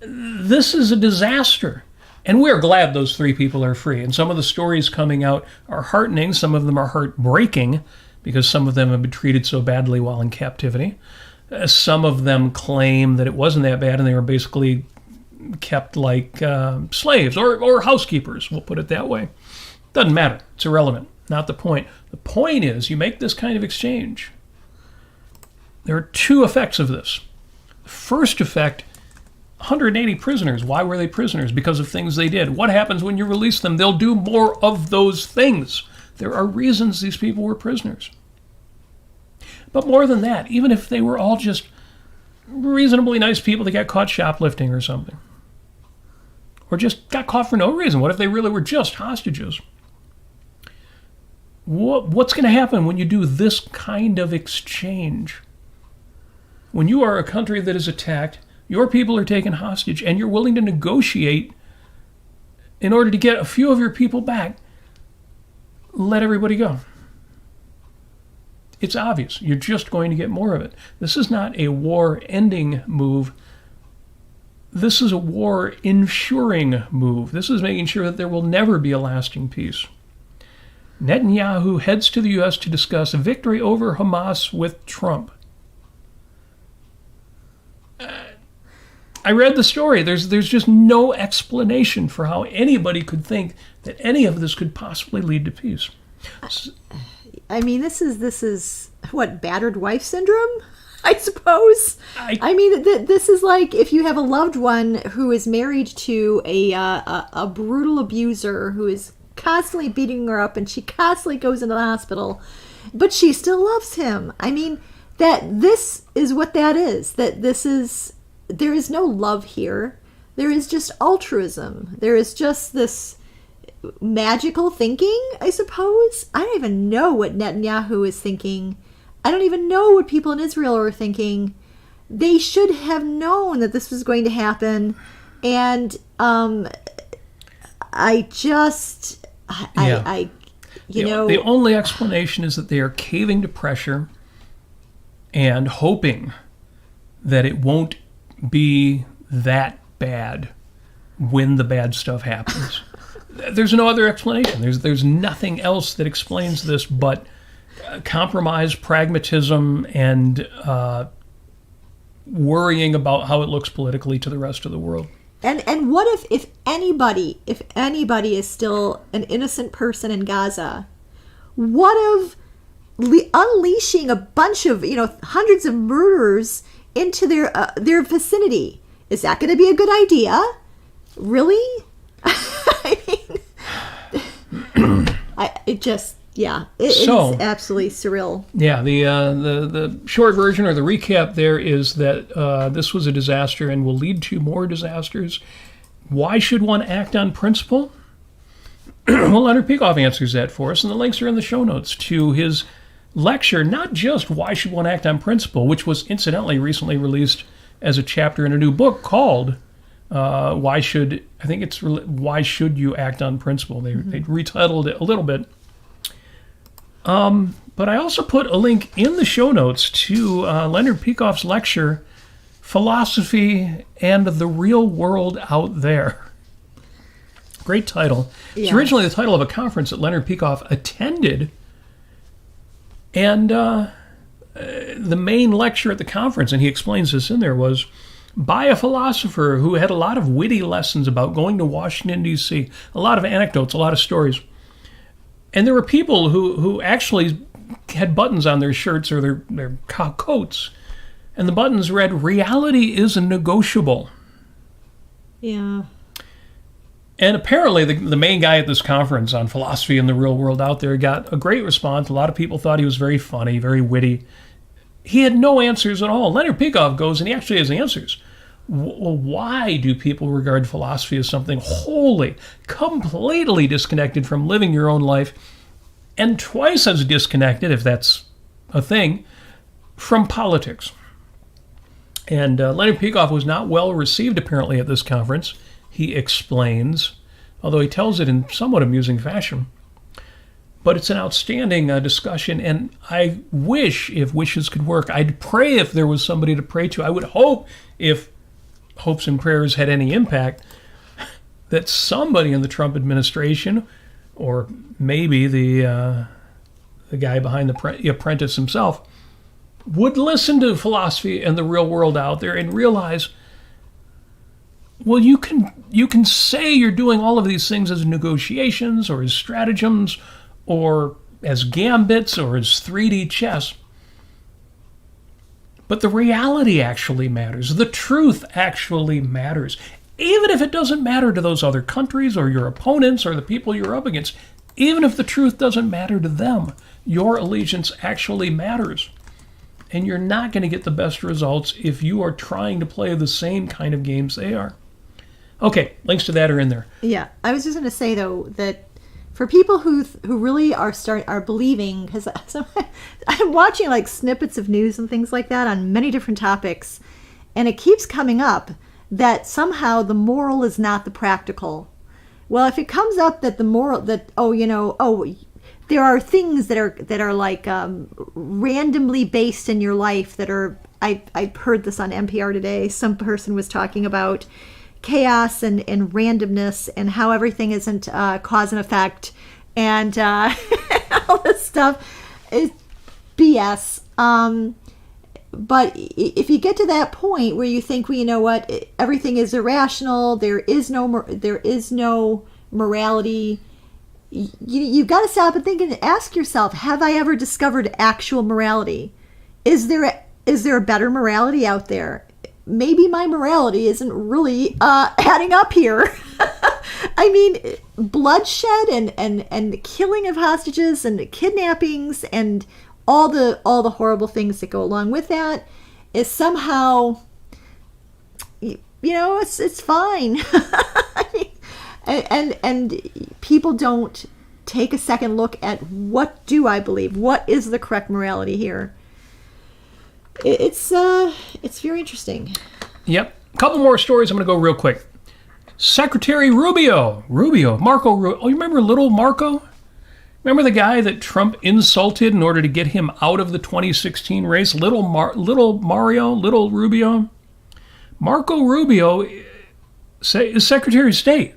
This is a disaster. And we're glad those 3 people are free. And some of the stories coming out are heartening. Some of them are heartbreaking because some of them have been treated so badly while in captivity. Some of them claim that it wasn't that bad and they were basically kept like slaves or housekeepers. We'll put it that way. Doesn't matter. It's irrelevant. Not the point. The point is you make this kind of exchange. There are 2 effects of this. The first effect, 180 prisoners. Why were they prisoners? Because of things they did. What happens when you release them? They'll do more of those things. There are reasons these people were prisoners. But more than that, even if they were all just reasonably nice people that got caught shoplifting or something, or just got caught for no reason, what if they really were just hostages? What's going to happen when you do this kind of exchange? When you are a country that is attacked, your people are taken hostage, and you're willing to negotiate in order to get a few of your people back, let everybody go. It's obvious. You're just going to get more of it. This is not a war-ending move. This is a war-ensuring move. This is making sure that there will never be a lasting peace. Netanyahu heads to the U.S. to discuss victory over I read the story. There's just no explanation for how anybody could think that any of this could possibly lead to peace. I mean, this is what, battered wife syndrome, I suppose. I mean, this is like if you have a loved one who is married to a brutal abuser who is constantly beating her up, and she constantly goes into the hospital, but she still loves him. I mean, that this is what that is. There is no love here. There is just altruism. There is just this magical thinking, I suppose. I don't even know what Netanyahu is thinking. I don't even know what people in Israel are thinking. They should have known that this was going to happen. And the only explanation is that they are caving to pressure and hoping that it won't be that bad when the bad stuff happens. There's no other explanation. There's nothing else that explains this but compromise, pragmatism, and worrying about how it looks politically to the rest of the world. And what if anybody is still an innocent person in Gaza, what of unleashing a bunch of, hundreds of murderers into their vicinity? Is that going to be a good idea? Really? I mean, it is absolutely surreal. Yeah, the short version or the recap there is that this was a disaster and will lead to more disasters. Why should one act on principle? Well, Leonard Peikoff answers that for us, and the links are in the show notes to his lecture, not just Why Should One Act on Principle, which was incidentally recently released as a chapter in a new book called Why Should You Act on Principle? They retitled it a little bit. But I also put a link in the show notes to Leonard Peikoff's lecture, Philosophy and the Real World Out There. Great title. Yeah. It's originally the title of a conference that Leonard Peikoff attended, and the main lecture at the conference, and he explains this in there, was by a philosopher who had a lot of witty lessons about going to Washington, D.C., a lot of anecdotes, a lot of stories. And there were people who actually had buttons on their shirts or their coats, and the buttons read, "Reality is negotiable." Yeah. And apparently the main guy at this conference on philosophy and the real world out there got a great response. A lot of people thought he was very funny, very witty. He had no answers at all. Leonard Peikoff goes, and he actually has answers. Well, why do people regard philosophy as something wholly, completely disconnected from living your own life, and twice as disconnected, if that's a thing, from politics? And Leonard Peikoff was not well received, apparently, at this conference. He explains, although he tells it in somewhat amusing fashion. But it's an outstanding discussion, and I wish, if wishes could work, I'd pray if there was somebody to pray to. I would hope, if hopes and prayers had any impact, that somebody in the Trump administration, or maybe the guy behind The Apprentice himself, would listen to philosophy and the real world out there and realize, well, you can say you're doing all of these things as negotiations or as stratagems or as gambits or as 3D chess, but the reality actually matters. The truth actually matters. Even if it doesn't matter to those other countries or your opponents or the people you're up against, even if the truth doesn't matter to them, your allegiance actually matters. And you're not going to get the best results if you are trying to play the same kind of games they are. Okay, links to that are in there. Yeah, I was just going to say, though, that for people who really are believing, because I'm watching like snippets of news and things like that on many different topics, and it keeps coming up that somehow the moral is not the practical. Well, if it comes up that the moral, that there are things that are like randomly based in your life that are, I heard this on NPR today. Some person was talking about chaos and randomness and how everything isn't cause and effect, and all this stuff is BS. But if you get to that point where you think, well, you know what, everything is irrational, there is no morality, you've got to stop and think and ask yourself, have I ever discovered actual morality? Is there a better morality out there? Maybe my morality isn't really adding up here. I mean, bloodshed and the killing of hostages and the kidnappings and all the horrible things that go along with that is somehow, it's fine. I mean, and people don't take a second look at, what do I believe? What is the correct morality here? It's very interesting. Yep. A couple more stories. I'm going to go real quick. Secretary Marco Rubio. Oh, you remember little Marco? Remember the guy that Trump insulted in order to get him out of the 2016 race? Little Rubio? Marco Rubio is Secretary of State.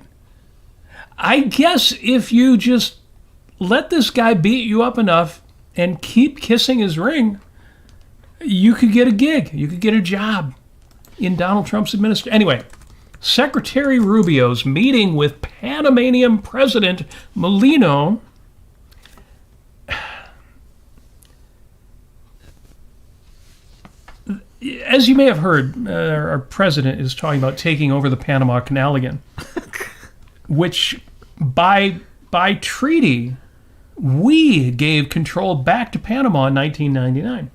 I guess if you just let this guy beat you up enough and keep kissing his ring, you could get a gig. You could get a job in Donald Trump's administration. Anyway, Secretary Rubio's meeting with Panamanian President Molino. As you may have heard, our president is talking about taking over the Panama Canal again, which by treaty, we gave control back to Panama in 1999.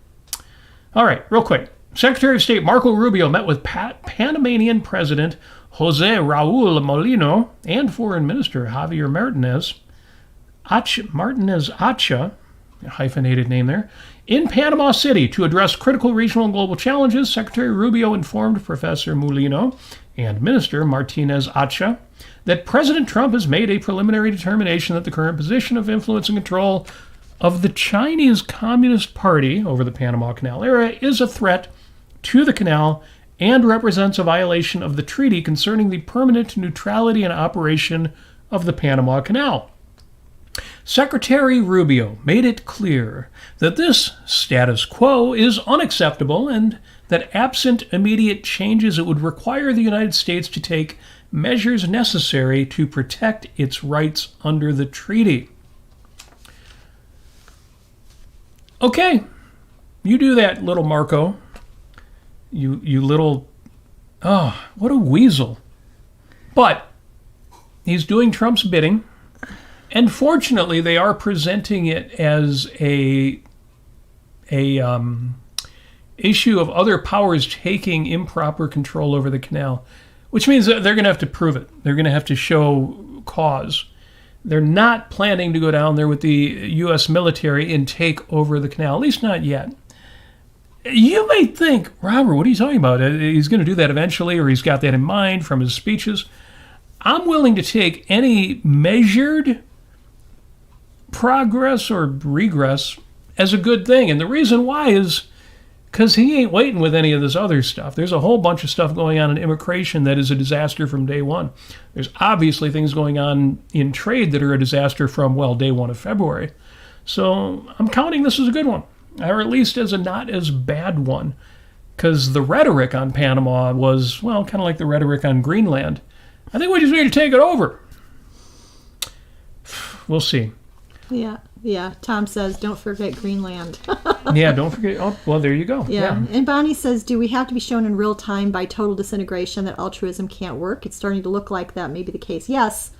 All right, real quick. Secretary of State Marco Rubio met with Panamanian President Jose Raul Molino and Foreign Minister Javier Martinez Acha, a hyphenated name there, in Panama City to address critical regional and global challenges. Secretary Rubio informed Professor Molino and Minister Martinez Acha that President Trump has made a preliminary determination that the current position of influence and control of the Chinese Communist Party over the Panama Canal area is a threat to the canal and represents a violation of the treaty concerning the permanent neutrality and operation of the Panama Canal. Secretary Rubio made it clear that this status quo is unacceptable and that absent immediate changes, it would require the United States to take measures necessary to protect its rights under the treaty. Okay, you do that, little Marco. You little... Oh, what a weasel. But he's doing Trump's bidding. And fortunately, they are presenting it as a issue of other powers taking improper control over the canal, which means that they're going to have to prove it. They're going to have to show cause. They're not planning to go down there with the U.S. military and take over the canal, at least not yet. You may think, Robert, what are you talking about? He's going to do that eventually, or he's got that in mind from his speeches. I'm willing to take any measured progress or regress as a good thing. And the reason why is because he ain't waiting with any of this other stuff. There's a whole bunch of stuff going on in immigration that is a disaster from day one. There's obviously things going on in trade that are a disaster from, day one of February. So I'm counting this as a good one, or at least as a not as bad one, because the rhetoric on Panama was, kind of like the rhetoric on Greenland. I think we just need to take it over. We'll see. Yeah. Tom says, don't forget Greenland. Yeah, don't forget. Oh, well, there you go. Yeah. And Bonnie says, do we have to be shown in real time by total disintegration that altruism can't work? It's starting to look like that may be the case. Yes.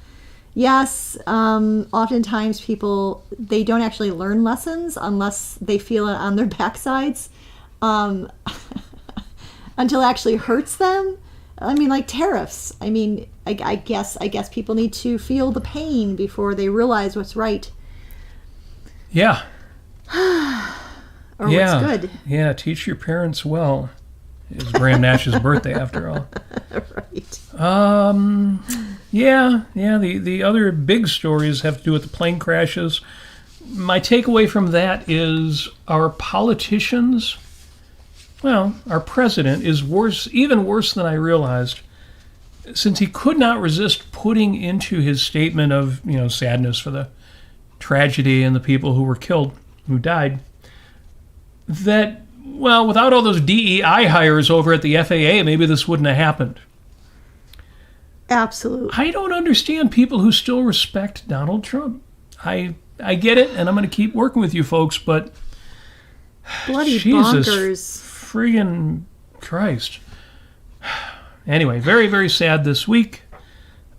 Oftentimes people, they don't actually learn lessons unless they feel it on their backsides until it actually hurts them. I mean, like tariffs. I mean, I guess people need to feel the pain before they realize what's right. Yeah. Or what's good. Yeah, teach your parents well. It was Graham Nash's birthday, after all. Right. The other big stories have to do with the plane crashes. My takeaway from that is our politicians, our president is even worse than I realized, since he could not resist putting into his statement of, sadness for the tragedy and the people who were killed, who died, that well, without all those DEI hires over at the FAA, maybe this wouldn't have happened. Absolutely. I don't understand people who still respect Donald Trump. I get it, and I'm going to keep working with you folks, but Bloody Jesus bonkers. friggin' Christ. Anyway, very, very sad this week.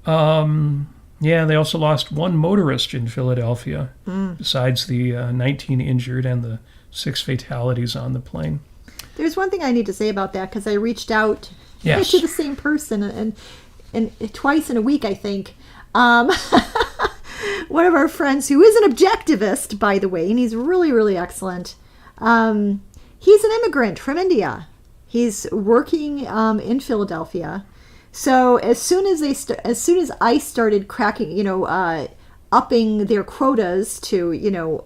Yeah, they also lost one motorist in Philadelphia, besides the 19 injured and the 6 fatalities on the plane. There's one thing I need to say about that, because I reached out Yes. to the same person and twice in a week, I think. One of our friends who is an objectivist, by the way, and he's really, really excellent. He's an immigrant from India. He's working in Philadelphia. So as soon as I started cracking, upping their quotas to,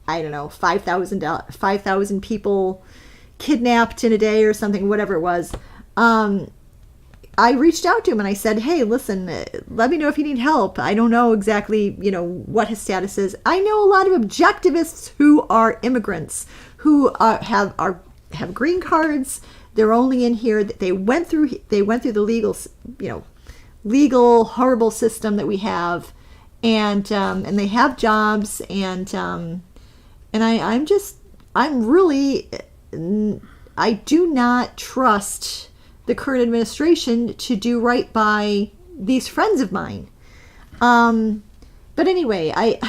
I don't know, 5,000 people kidnapped in a day or something, whatever it was. I reached out to him and I said, hey, listen, let me know if you need help. I don't know exactly, what his status is. I know a lot of objectivists who are immigrants, who have green cards. They're only in here. They went through the legal horrible system that we have, and they have jobs, and I do not trust the current administration to do right by these friends of mine. But anyway,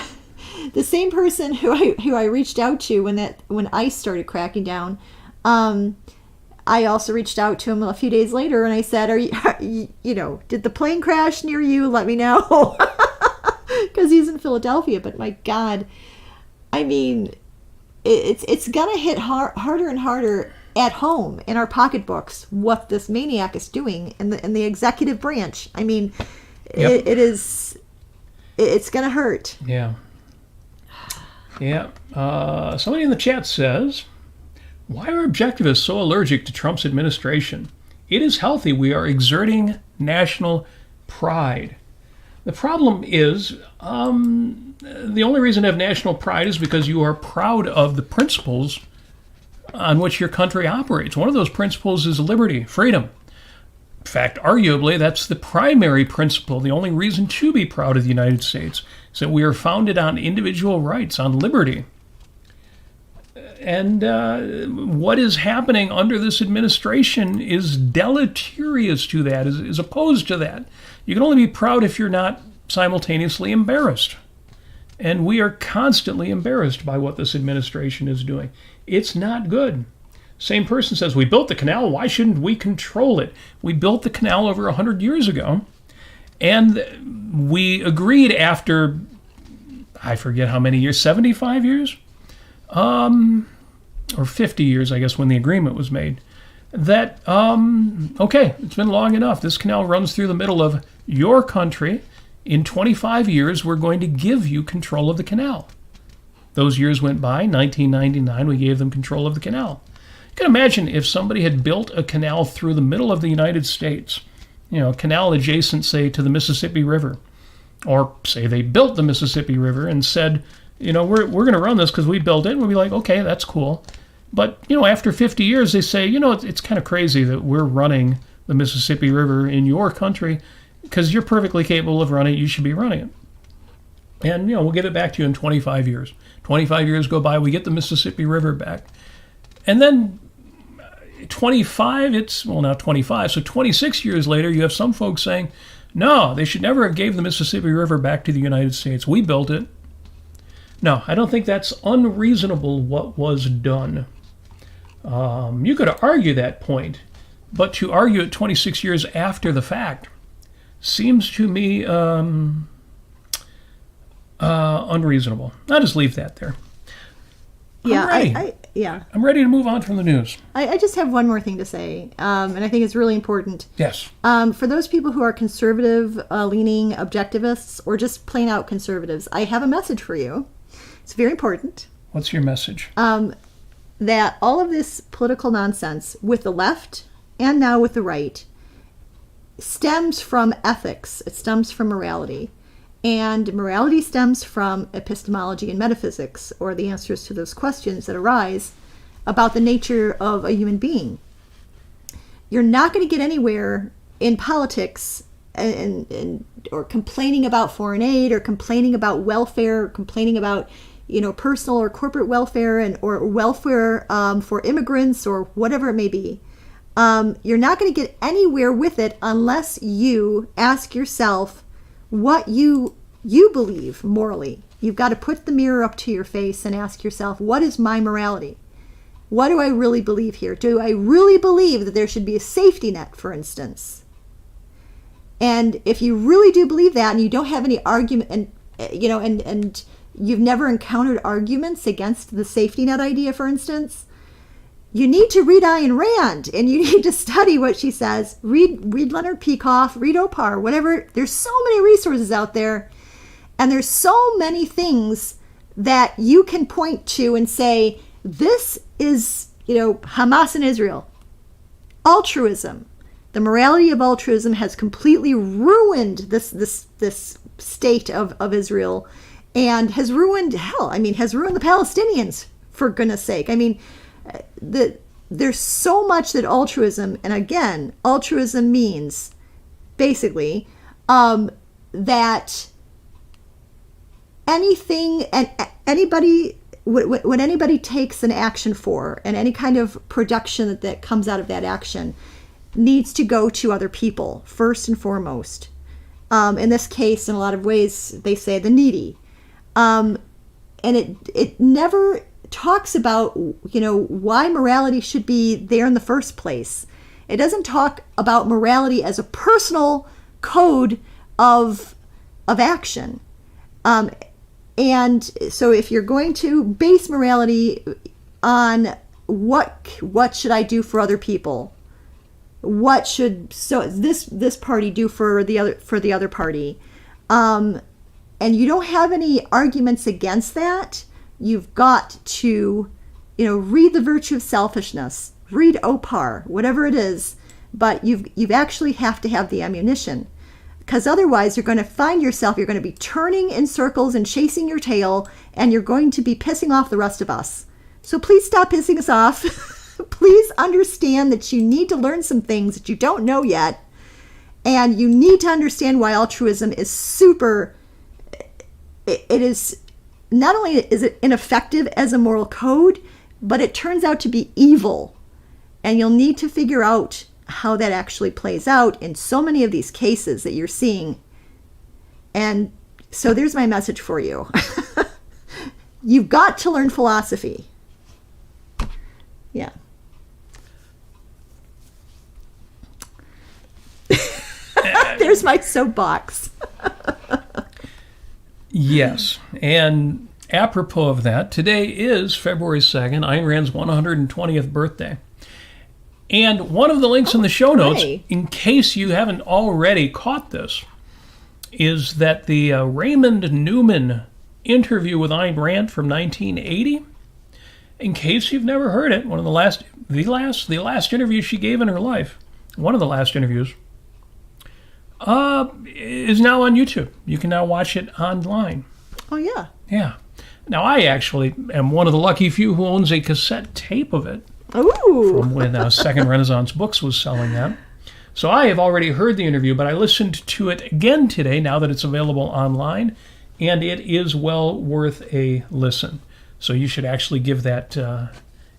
the same person who I reached out to when ICE started cracking down, I also reached out to him a few days later and I said, did the plane crash near you? Let me know. Because he's in Philadelphia. But my God, I mean, it's gonna hit harder and harder at home in our pocketbooks what this maniac is doing in the executive branch. I mean, Yep. it's gonna hurt. Yeah. Somebody in the chat says, why are objectivists so allergic to Trump's administration? It is healthy. We are exerting national pride. The problem is, the only reason to have national pride is because you are proud of the principles on which your country operates. One of those principles is liberty, freedom. In fact, arguably, that's the primary principle. The only reason to be proud of the United States is that we are founded on individual rights, on liberty. And what is happening under this administration is deleterious to that, is opposed to that. You can only be proud if you're not simultaneously embarrassed. And we are constantly embarrassed by what this administration is doing. It's not good. Same person says, we built the canal, why shouldn't we control it? We built the canal over 100 years ago, and we agreed after, I forget how many years, 75 years? Or 50 years, I guess, when the agreement was made, that, okay, it's been long enough. This canal runs through the middle of your country. In 25 years, we're going to give you control of the canal. Those years went by. 1999, we gave them control of the canal. You can imagine if somebody had built a canal through the middle of the United States, a canal adjacent, say, to the Mississippi River, or say they built the Mississippi River and said, we're going to run this because we built it. And we'll be like, okay, that's cool. But, after 50 years, they say, it's kind of crazy that we're running the Mississippi River in your country because you're perfectly capable of running it. You should be running it. And, we'll give it back to you in 25 years. 25 years go by, we get the Mississippi River back. And then 25, so 26 years later, you have some folks saying, no, they should never have gave the Mississippi River back to the United States. We built it. No, I don't think that's unreasonable what was done. You could argue that point, but to argue it 26 years after the fact seems to me unreasonable. I'll just leave that there. Yeah, I'm ready to move on from the news. I just have one more thing to say, and I think it's really important. Yes. For those people who are conservative-leaning objectivists or just plain-out conservatives, I have a message for you. It's very important. What's your message? That all of this political nonsense with the left and now with the right stems from ethics. It stems from morality. And morality stems from epistemology and metaphysics, or the answers to those questions that arise about the nature of a human being. You're not going to get anywhere in politics and or complaining about foreign aid, or complaining about welfare, or complaining about personal or corporate welfare, or welfare for immigrants, or whatever it may be. You're not going to get anywhere with it unless you ask yourself what you believe morally. You've got to put the mirror up to your face and ask yourself, what is my morality? What do I really believe here? Do I really believe that there should be a safety net, for instance? And if you really do believe that, and you don't have any argument, and you've never encountered arguments against the safety net idea, for instance, you need to read Ayn Rand, and you need to study what she says. Read Leonard Peikoff, read Opar, whatever. There's so many resources out there, and there's so many things that you can point to and say, this is, Hamas in Israel. Altruism. The morality of altruism has completely ruined this state of Israel, and has ruined, has ruined the Palestinians, for goodness sake. There's so much that altruism, and again, altruism means basically that anything and anybody, when anybody takes an action for, and any kind of production that comes out of that action, needs to go to other people first and foremost. In this case, in a lot of ways, they say the needy. And it never talks about, why morality should be there in the first place. It doesn't talk about morality as a personal code of action. And so if you're going to base morality on what should I do for other people? What should this party do for the other party? And you don't have any arguments against that. You've got to, read The Virtue of Selfishness, read Opar, whatever it is, but you've actually have to have the ammunition, because otherwise you're going to find yourself, you're going to be turning in circles and chasing your tail, and you're going to be pissing off the rest of us. So please stop pissing us off. Please understand that you need to learn some things that you don't know yet, and you need to understand why altruism is super. It is not only is it ineffective as a moral code, but it turns out to be evil, and you'll need to figure out how that actually plays out in so many of these cases that you're seeing. And so there's my message for you. You've got to learn philosophy. Yeah. There's my soapbox. Yes, and apropos of that, today is February 2nd, Ayn Rand's 120th birthday. And one of the links in the show notes, in case you haven't already caught this, is that the Raymond Newman interview with Ayn Rand from 1980. In case you've never heard it, the last interview she gave in her life, one of the last interviews, is now on YouTube. You can now watch it online. Oh, yeah. Yeah. Now, I actually am one of the lucky few who owns a cassette tape of it. Ooh. From when Second Renaissance Books was selling that. So I have already heard the interview, but I listened to it again today now that it's available online, and it is well worth a listen. So you should actually give that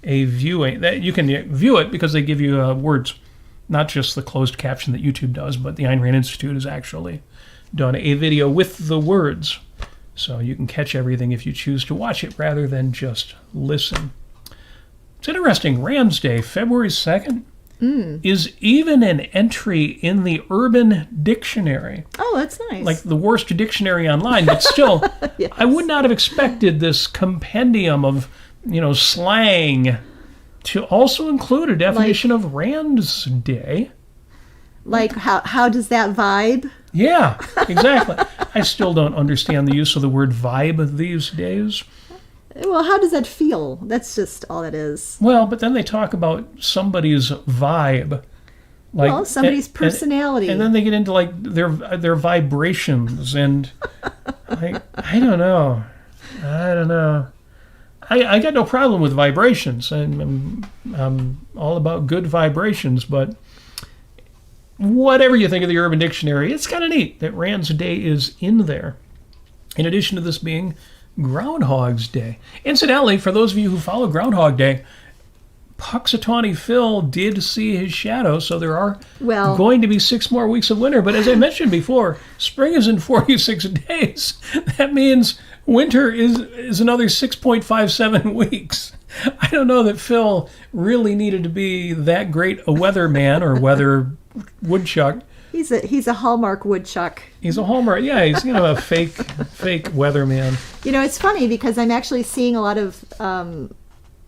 a viewing. You can view it because they give you words, not just the closed caption that YouTube does, but the Ayn Rand Institute has actually done a video with the words. So you can catch everything if you choose to watch it rather than just listen. It's interesting. Randsday, February 2nd, is even an entry in the Urban Dictionary. Oh, that's nice. Like the worst dictionary online, but still, yes. I would not have expected this compendium of, slang to also include a definition of Randsday. Like, how does that vibe? Yeah, exactly. I still don't understand the use of the word vibe these days. Well, how does that feel? That's just all it is. Well, but then they talk about somebody's vibe. Somebody's personality. And then they get into their vibrations, and I don't know. I got no problem with vibrations. I'm all about good vibrations, but whatever you think of the Urban Dictionary, it's kind of neat that Randsday is in there. In addition to this being Groundhog's Day. Incidentally, for those of you who follow Groundhog Day, Punxsutawney Phil did see his shadow, so there are going to be 6 more weeks of winter. But as I mentioned before, spring is in 46 days. That means winter is another 6.57 weeks. I don't know that Phil really needed to be that great a weatherman or weather woodchuck. He's a Hallmark woodchuck. He's a Hallmark. Yeah, he's a fake weatherman. It's funny because I'm actually seeing a lot of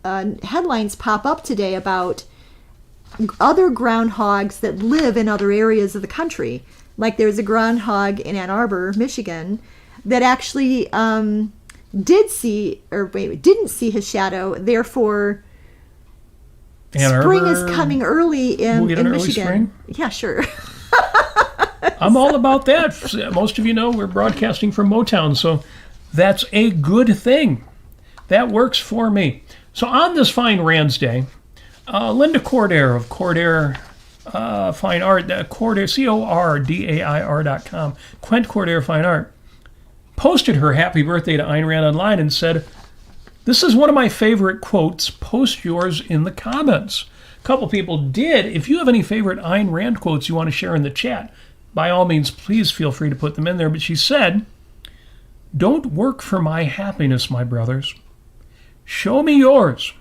headlines pop up today about other groundhogs that live in other areas of the country. Like there's a groundhog in Ann Arbor, Michigan, that actually didn't see his shadow. Therefore, spring is coming early in Michigan. Spring? Yeah, sure. I'm all about that. Most of you know we're broadcasting from Motown, so that's a good thing. That works for me. So on this fine Randsday, Linda Cordair of Cordair Fine Art, Cordair, CORDAIR.com, Quent Cordair Fine Art, posted her happy birthday to Ayn Rand online and said, "This is one of my favorite quotes. Post yours in the comments." A couple people did. If you have any favorite Ayn Rand quotes you want to share in the chat, by all means, please feel free to put them in there. But she said, "Don't work for my happiness, my brothers. Show me yours.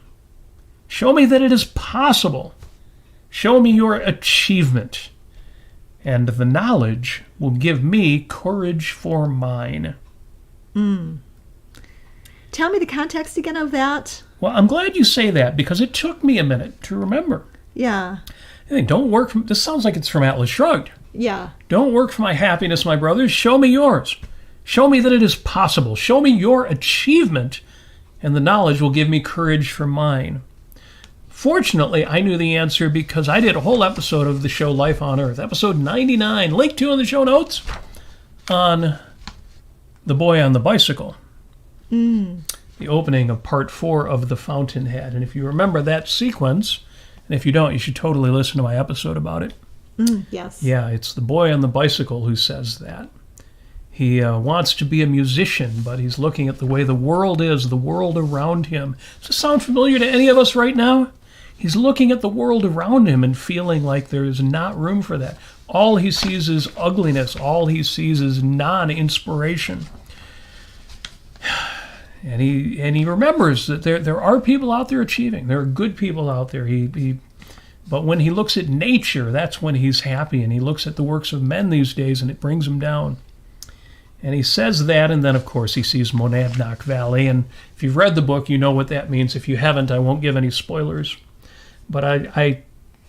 Show me that it is possible. Show me your achievement. And the knowledge will give me courage for mine." Tell me the context again of that. Well, I'm glad you say that because it took me a minute to remember. Yeah. I think, this sounds like it's from Atlas Shrugged. Yeah. "Don't work for my happiness, my brothers. Show me yours. Show me that it is possible. Show me your achievement, and the knowledge will give me courage for mine." Fortunately, I knew the answer because I did a whole episode of the show Life on Earth, episode 99, link to in the show notes, on the boy on the bicycle. The opening of part 4 of The Fountainhead. And if you remember that sequence, and if you don't, you should totally listen to my episode about it. Yes. Yeah, it's the boy on the bicycle who says that. He wants to be a musician, but he's looking at the way the world is, the world around him. Does this sound familiar to any of us right now? He's looking at the world around him and feeling like there's not room for that. All he sees is ugliness. All he sees is non-inspiration. And he remembers that there are people out there achieving. There are good people out there. But when he looks at nature, that's when he's happy. And he looks at the works of men these days, and it brings him down. And he says that, and then, of course, he sees Monadnock Valley. And if you've read the book, you know what that means. If you haven't, I won't give any spoilers. But I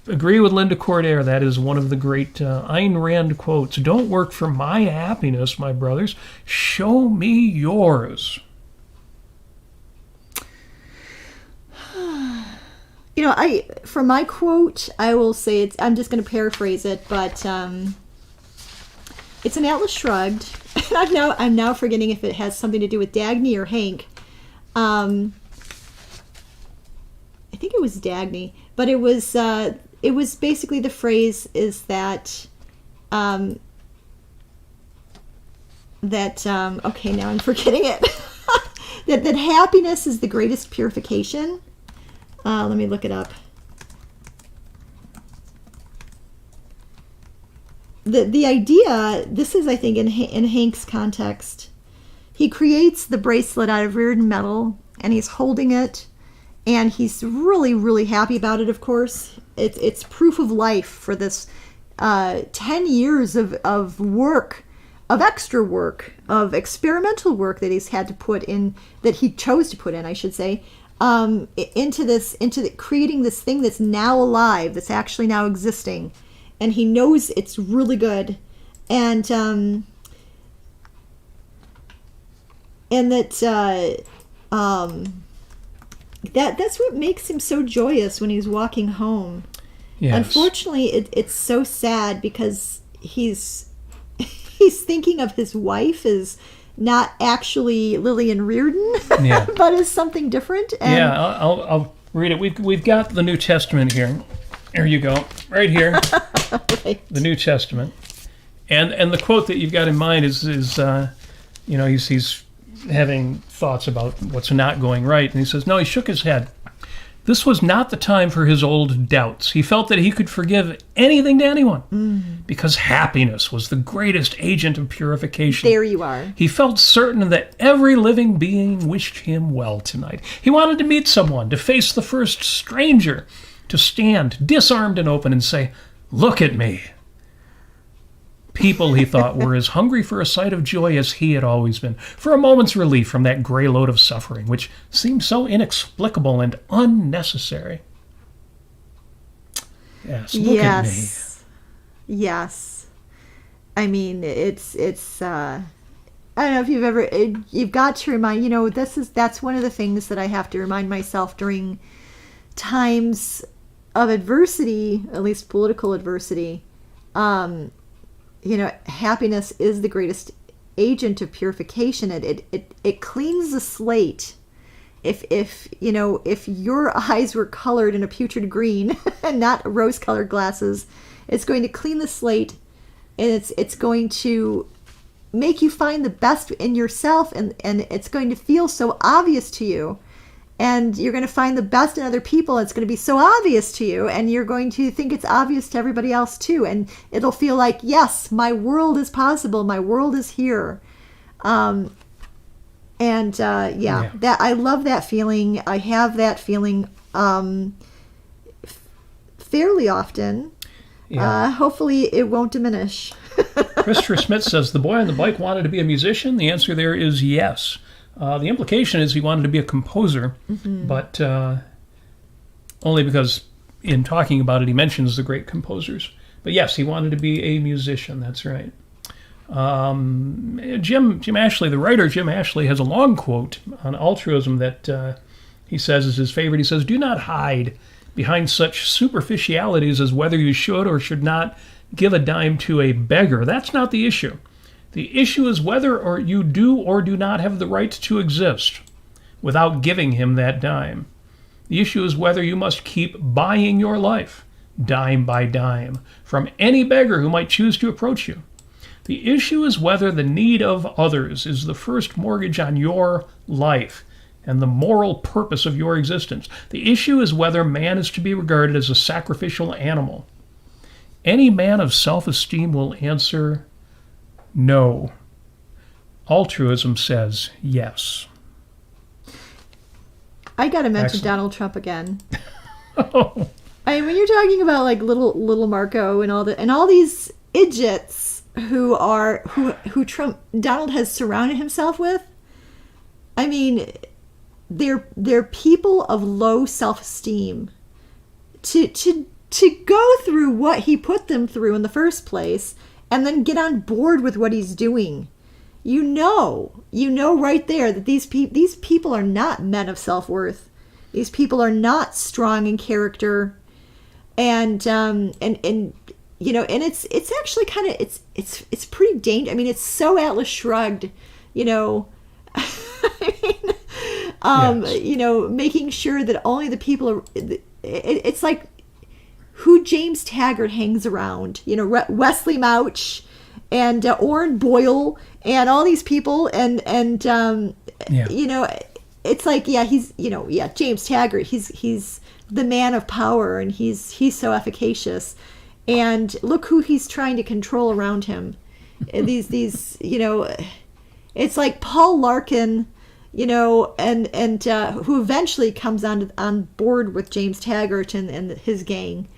agree with Linda Cordair. That is one of the great Ayn Rand quotes. "Don't work for my happiness, my brothers. Show me yours." For my quote, I will say I'm just going to paraphrase it, but it's an Atlas Shrugged. And I'm now forgetting if it has something to do with Dagny or Hank. I think it was Dagny, but it was basically the phrase is that okay, now I'm forgetting it. that happiness is the greatest purification. Let me look it up. The idea, this is, I think, in Hank's context, he creates the bracelet out of Reardon metal, and he's holding it, and he's really, really happy about it, of course. It's proof of life for this 10 years of work, of extra work, of experimental work that he's had to put in, that he chose to put in, I should say, into creating this thing that's now alive, that's actually now existing. And he knows it's really good, and that's what makes him so joyous when he's walking home. Yes. Unfortunately, it's so sad because he's thinking of his wife as not actually Lillian Reardon, Yeah. but is something different. And Yeah, I'll read it. We've got the New Testament here. Here you go, right here, right. the New Testament, and the quote that you've got in mind is he's having thoughts about what's not going right, and he says, no, he shook his head. This was not the time for his old doubts. He felt that he could forgive anything to anyone because happiness was the greatest agent of purification. There you are. He felt certain that every living being wished him well tonight. He wanted to meet someone, to face the first stranger, to stand disarmed and open and say, look at me. People, he thought, were as hungry for a sight of joy as he had always been, for a moment's relief from that gray load of suffering, which seemed so inexplicable and unnecessary. Yes, look at me. Yes. I mean, it's I don't know if you've got to remind, that's one of the things that I have to remind myself during times of adversity, at least political adversity. Happiness is the greatest agent of purification. It cleans the slate. If your eyes were colored in a putrid green and not rose-colored glasses, it's going to clean the slate, and it's going to make you find the best in yourself, and it's going to feel so obvious to you. And you're going to find the best in other people. It's going to be so obvious to you, and you're going to think it's obvious to everybody else too. And it'll feel like, yes, my world is possible. My world is here. That I love that feeling. I have that feeling fairly often. Yeah. Hopefully, it won't diminish. Christopher Smith says the boy on the bike wanted to be a musician. The answer there is yes. The implication is he wanted to be a composer, but only because in talking about it he mentions the great composers. But yes, he wanted to be a musician, that's right. Jim Ashley, the writer Jim Ashley, has a long quote on altruism that he says is his favorite. He says, do not hide behind such superficialities as whether you should or should not give a dime to a beggar. That's not the issue. The issue is whether or you do or do not have the right to exist without giving him that dime. The issue is whether you must keep buying your life, dime by dime, from any beggar who might choose to approach you. The issue is whether the need of others is the first mortgage on your life and the moral purpose of your existence. The issue is whether man is to be regarded as a sacrificial animal. Any man of self-esteem will answer no. Altruism says yes. I gotta mention Excellent. Donald Trump again. Oh. I mean, when you're talking about like little Marco and all these idiots who Donald has surrounded himself with, I mean, they're people of low self-esteem. To go through what he put them through in the first place, and then get on board with what he's doing. You know right there that these people are not men of self-worth. These people are not strong in character, and it's actually kind of it's pretty dangerous. I mean, it's so Atlas Shrugged, I mean, yes. Making sure that only the people are. It's like who James Taggart hangs around, Wesley Mouch and Orrin Boyle and all these people, and it's like, James Taggart, he's the man of power, and he's so efficacious, and look who he's trying to control around him. these it's like Paul Larkin, and who eventually comes on board with James Taggart and his gang.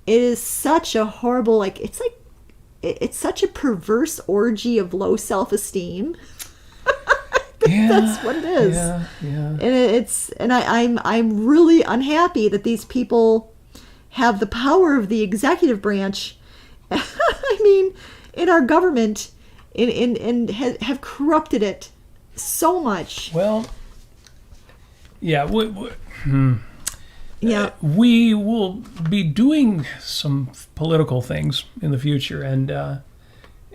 It is such a horrible, it's such a perverse orgy of low self-esteem. That's what it is. Yeah. And I'm really unhappy that these people have the power of the executive branch. I mean, in our government, and have corrupted it so much. Well, yeah. Yeah. We will be doing some political things in the future, and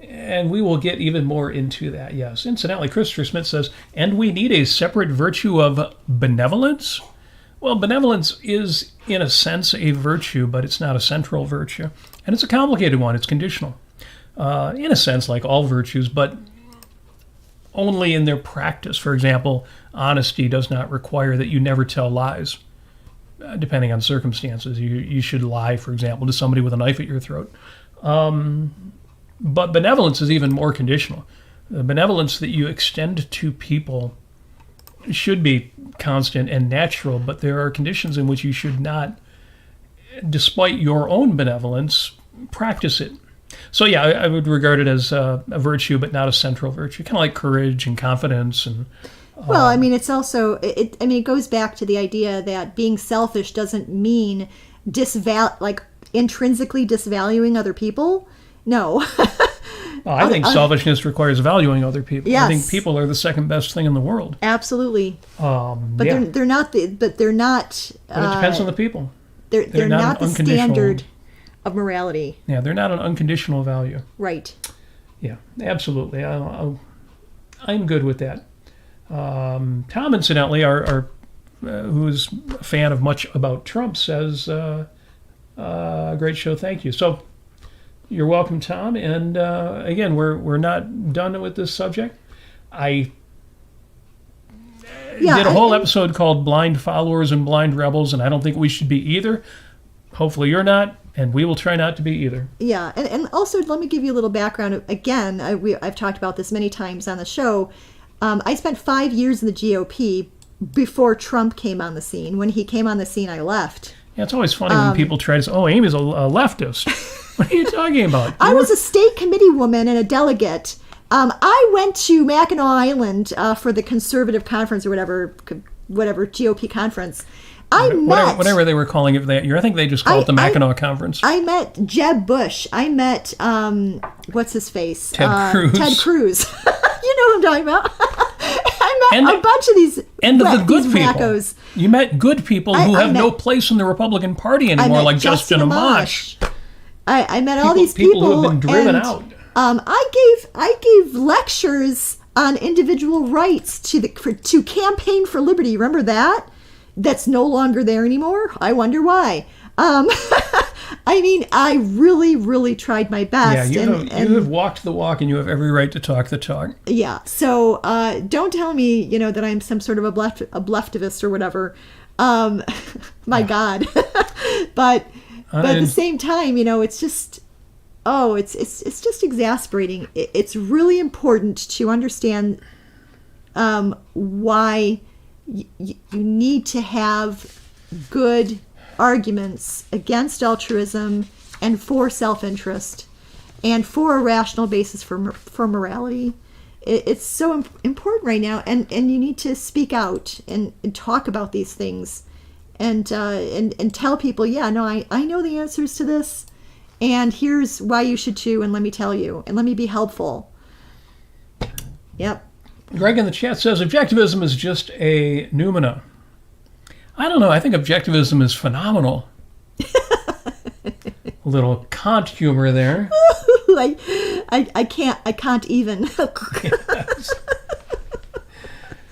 And we will get even more into that, yes. Incidentally, Christopher Smith says, and we need a separate virtue of benevolence? Well, benevolence is, in a sense, a virtue, but it's not a central virtue. And it's a complicated one. It's conditional. In a sense, like all virtues, but only in their practice. For example, honesty does not require that you never tell lies, depending on circumstances. You should lie, for example, to somebody with a knife at your throat. But benevolence is even more conditional. The benevolence that you extend to people should be constant and natural, but there are conditions in which you should not, despite your own benevolence, practice it. So yeah, I would regard it as a virtue, but not a central virtue, kind of like courage and confidence. And well, I mean, it's also, it goes back to the idea that being selfish doesn't mean intrinsically disvaluing other people. No. Well, I think selfishness requires valuing other people. Yes. I think people are the second best thing in the world. Absolutely. But yeah. they're not. But it depends on the people. They're not the standard of morality. Yeah, they're not an unconditional value. Right. Yeah, absolutely. I'm good with that. Tom, incidentally, who's a fan of much about Trump, says, "Great show, thank you." So. You're welcome, Tom. And again, we're not done with this subject. I did a whole episode called Blind Followers and Blind Rebels, and I don't think we should be either. Hopefully you're not, and we will try not to be either. Yeah, and also let me give you a little background. Again, I've talked about this many times on the show. I spent 5 years in the GOP before Trump came on the scene. When he came on the scene, I left. Yeah, it's always funny when people try to say, oh, Amy's a leftist. What are you talking about? I was a state committee woman and a delegate. I went to Mackinac Island for the conservative conference or whatever GOP conference. Whatever they were calling it that year. I think they just called it the Mackinac Conference. I met Jeb Bush. I met, what's his face? Ted Cruz. Ted Cruz. You know what I'm talking about. I met a bunch of these the good people. wackos. You met good people who have no place in the Republican Party anymore, like Justin Amash. I met all these people who have been driven out. I gave lectures on individual rights to Campaign for Liberty. Remember that? That's no longer there anymore. I wonder why. I mean, I really, really tried my best. Yeah, you have walked the walk, and you have every right to talk the talk. Yeah. So don't tell me, that I'm some sort of a bleftivist or whatever. My God. But at the same time, it's just, it's just exasperating. It's really important to understand why you need to have good arguments against altruism and for self-interest and for a rational basis for morality. It's so important right now, and you need to speak out and talk about these things. And tell people, I know the answers to this, and here's why you should too, and let me tell you, and let me be helpful. Yep. Greg in the chat says, objectivism is just a noumena. I don't know, I think objectivism is phenomenal. A little Kant humor there. I can't even.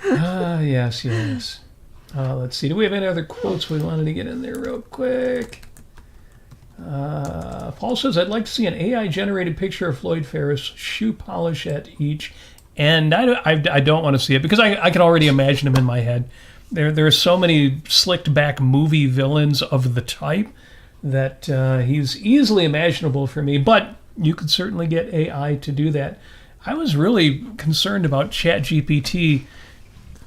Yes. Let's see. Do we have any other quotes we wanted to get in there real quick? Paul says, I'd like to see an AI-generated picture of Floyd Ferris, shoe polish at each. And I don't want to see it because I can already imagine him in my head. There are so many slicked-back movie villains of the type that he's easily imaginable for me. But you could certainly get AI to do that. I was really concerned about ChatGPT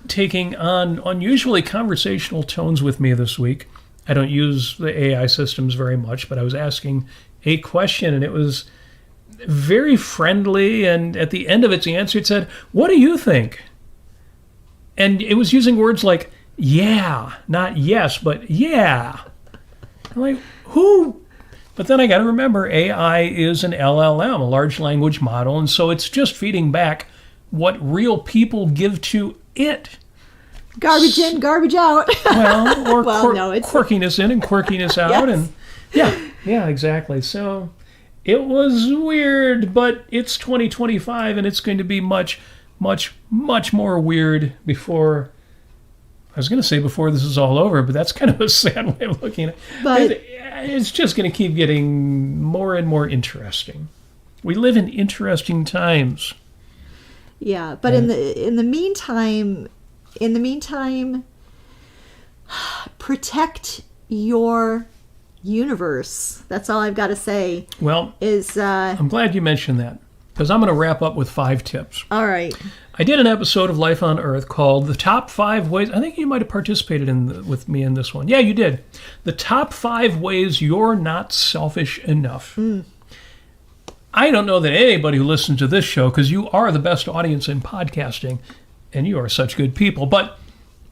taking on unusually conversational tones with me this week. I don't use the AI systems very much, but I was asking a question, and it was very friendly, and at the end of its answer, it said, what do you think? And it was using words like, yeah, not yes, but yeah. I'm like, who? But then I got to remember, AI is an LLM, a large language model, and so it's just feeding back what real people give to it. Garbage in, garbage out. Well, or quirkiness in and quirkiness out. Yes. And yeah, exactly. So It was weird, but it's 2025 and it's going to be much, much, much more weird before... I was going to say before this is all over, but that's kind of a sad way of looking at it. But it's just going to keep getting more and more interesting. We live in interesting times. Yeah, but in the meantime, protect your universe. That's all I've got to say. Well, I'm glad you mentioned that, because I'm going to wrap up with 5 tips. All right. I did an episode of Life on Earth called The Top 5 Ways... I think you might have participated with me in this one. Yeah, you did. The Top 5 Ways You're Not Selfish Enough. I don't know that anybody who listens to this show, because you are the best audience in podcasting, and you are such good people, but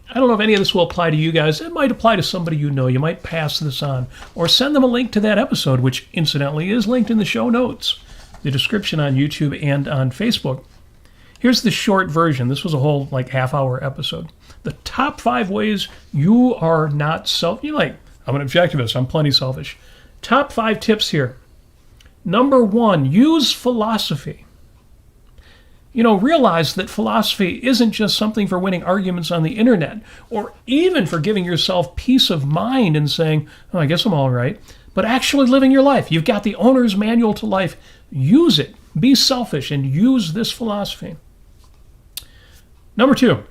I don't know if any of this will apply to you guys. It might apply to somebody you know. You might pass this on, or send them a link to that episode, which incidentally is linked in the show notes, the description on YouTube and on Facebook. Here's the short version. This was a whole half-hour episode. The top 5 ways you are not selfish. I'm an objectivist. I'm plenty selfish. Top 5 tips here. Number 1, use philosophy. Realize that philosophy isn't just something for winning arguments on the internet, or even for giving yourself peace of mind and saying, oh, I guess I'm all right, but actually living your life. You've got the owner's manual to life. Use it. Be selfish and use this philosophy. Number 2,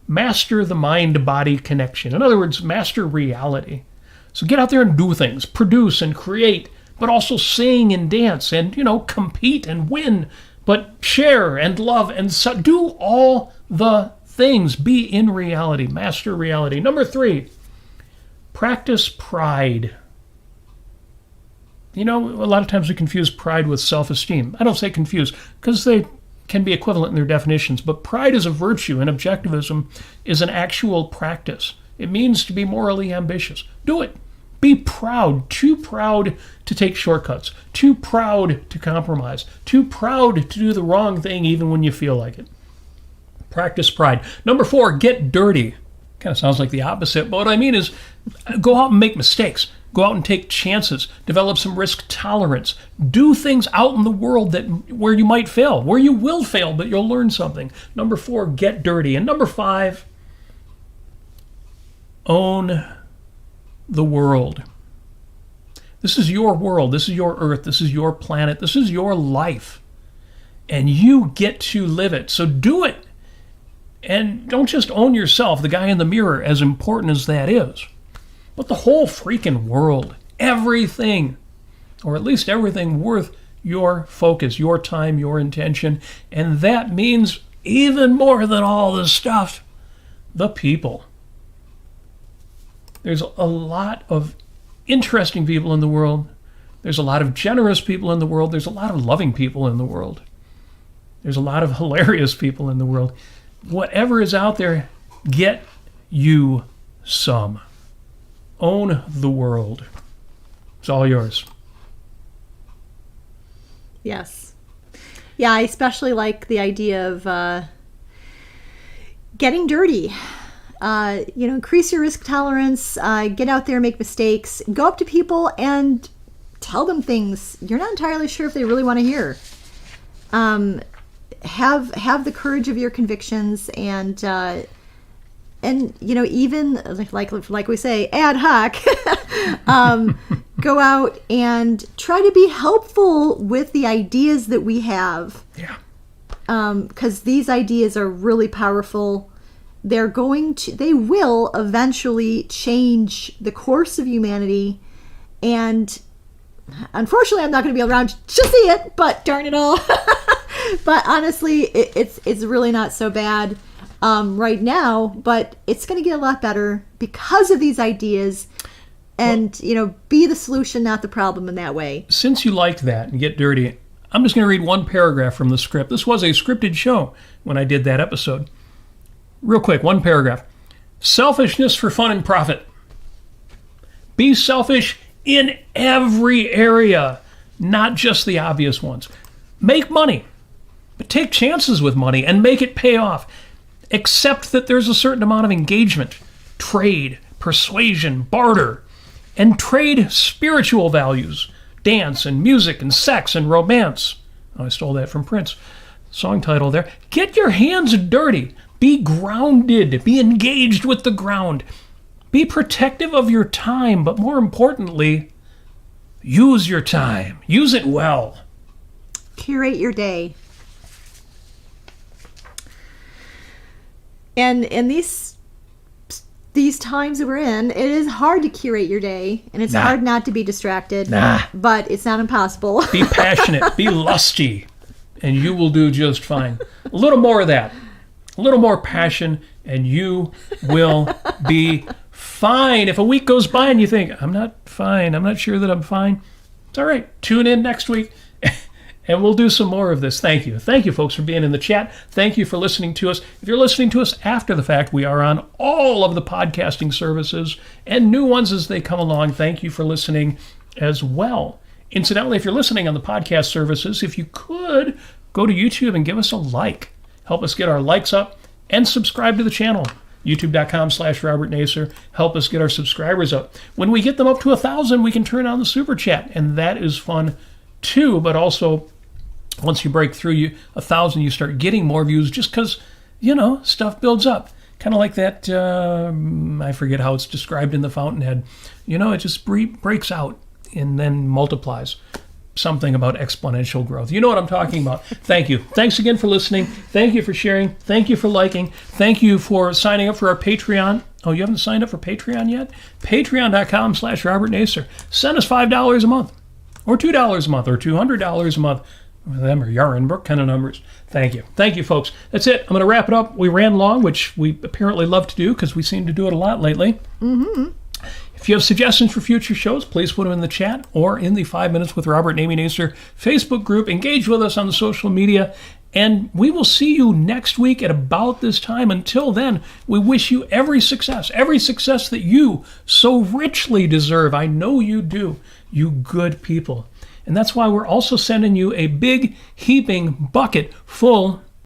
master the mind-body connection. In other words, master reality. So get out there and do things, produce and create, but also sing and dance and, compete and win, but share and love and do all the things. Be in reality, master reality. Number 3, practice pride. A lot of times we confuse pride with self-esteem. I don't say confuse, because they can be equivalent in their definitions, but pride is a virtue and objectivism is an actual practice. It means to be morally ambitious. Do it. Be proud. Too proud to take shortcuts. Too proud to compromise. Too proud to do the wrong thing even when you feel like it. Practice pride. Number 4, get dirty. Kind of sounds like the opposite, but what I mean is go out and make mistakes. Go out and take chances. Develop some risk tolerance. Do things out in the world where you might fail, where you will fail, but you'll learn something. Number 4, get dirty. And number 5, own the world. This is your world. This is your earth. This is your planet. This is your life. And you get to live it. So do it. And don't just own yourself, the guy in the mirror, as important as that is. But the whole freaking world, everything, or at least everything worth your focus, your time, your intention. And that means even more than all this stuff, the people. There's a lot of interesting people in the world. There's a lot of generous people in the world. There's a lot of loving people in the world. There's a lot of hilarious people in the world. Whatever is out there, get you some. Own the world. It's all yours. Yes. Yeah, I especially like the idea of getting dirty. Increase your risk tolerance, get out there, make mistakes, go up to people and tell them things you're not entirely sure if they really want to hear. Have the courage of your convictions and even like we say, ad hoc, go out and try to be helpful with the ideas that we have. Yeah. Because these ideas are really powerful. They will eventually change the course of humanity. And unfortunately, I'm not going to be around to see it, but darn it all. But honestly, it's really not so bad right now, but it's going to get a lot better because of these ideas. And, be the solution, not the problem in that way. Since you liked that and get dirty, I'm just going to read one paragraph from the script. This was a scripted show when I did that episode. Real quick, one paragraph. Selfishness for fun and profit. Be selfish in every area, not just the obvious ones. Make money, but take chances with money and make it pay off. Accept that there's a certain amount of engagement, trade, persuasion, barter, and trade spiritual values. dance and music and sex and romance. Oh, I stole that from Prince. Song title there. Get your hands dirty. Be grounded. Be engaged with the ground. Be protective of your time, but more importantly, use your time. Use it well. Curate your day. And in these times that we're in, it is hard to curate your day, and it's hard not to be distracted. But it's not impossible. Be passionate. Be lusty, and you will do just fine. A little more of that. A little more passion, and you will be fine. If a week goes by and you think, I'm not fine, I'm not sure that I'm fine, it's all right. Tune in next week, and we'll do some more of this. Thank you. Thank you, folks, for being in the chat. Thank you for listening to us. If you're listening to us after the fact, we are on all of the podcasting services and new ones as they come along. Thank you for listening as well. Incidentally, if you're listening on the podcast services, if you could, go to YouTube and give us a like. Help us get our likes up and subscribe to the channel. YouTube.com/Robert Nasir. Help us get our subscribers up. When we get them up to 1,000, we can turn on the super chat, and that is fun too. But also, once you break through 1,000, you start getting more views just because, stuff builds up. Kind of like that, I forget how it's described in the Fountainhead. It just breaks out and then multiplies. Something about exponential growth. You know what I'm talking about. Thank you. Thanks again for listening. Thank you for sharing. Thank you for liking. Thank you for signing up for our Patreon. Oh, you haven't signed up for Patreon yet? Patreon.com/Robert Nasir. Send us $5 a month, or $2 a month, or $200 a month. Them are Yaron Brook kind of numbers. Thank you. Thank you, folks. That's it. I'm going to wrap it up. We ran long, which we apparently love to do because we seem to do it a lot lately. Mm-hmm. If you have suggestions for future shows, please put them in the chat or in the 5 Minutes with Robert and Amy Nasir Facebook group. Engage with us on the social media, and we will see you next week at about this time. Until then, we wish you every success that you so richly deserve. I know you do, you good people. And that's why we're also sending you a big, heaping bucket full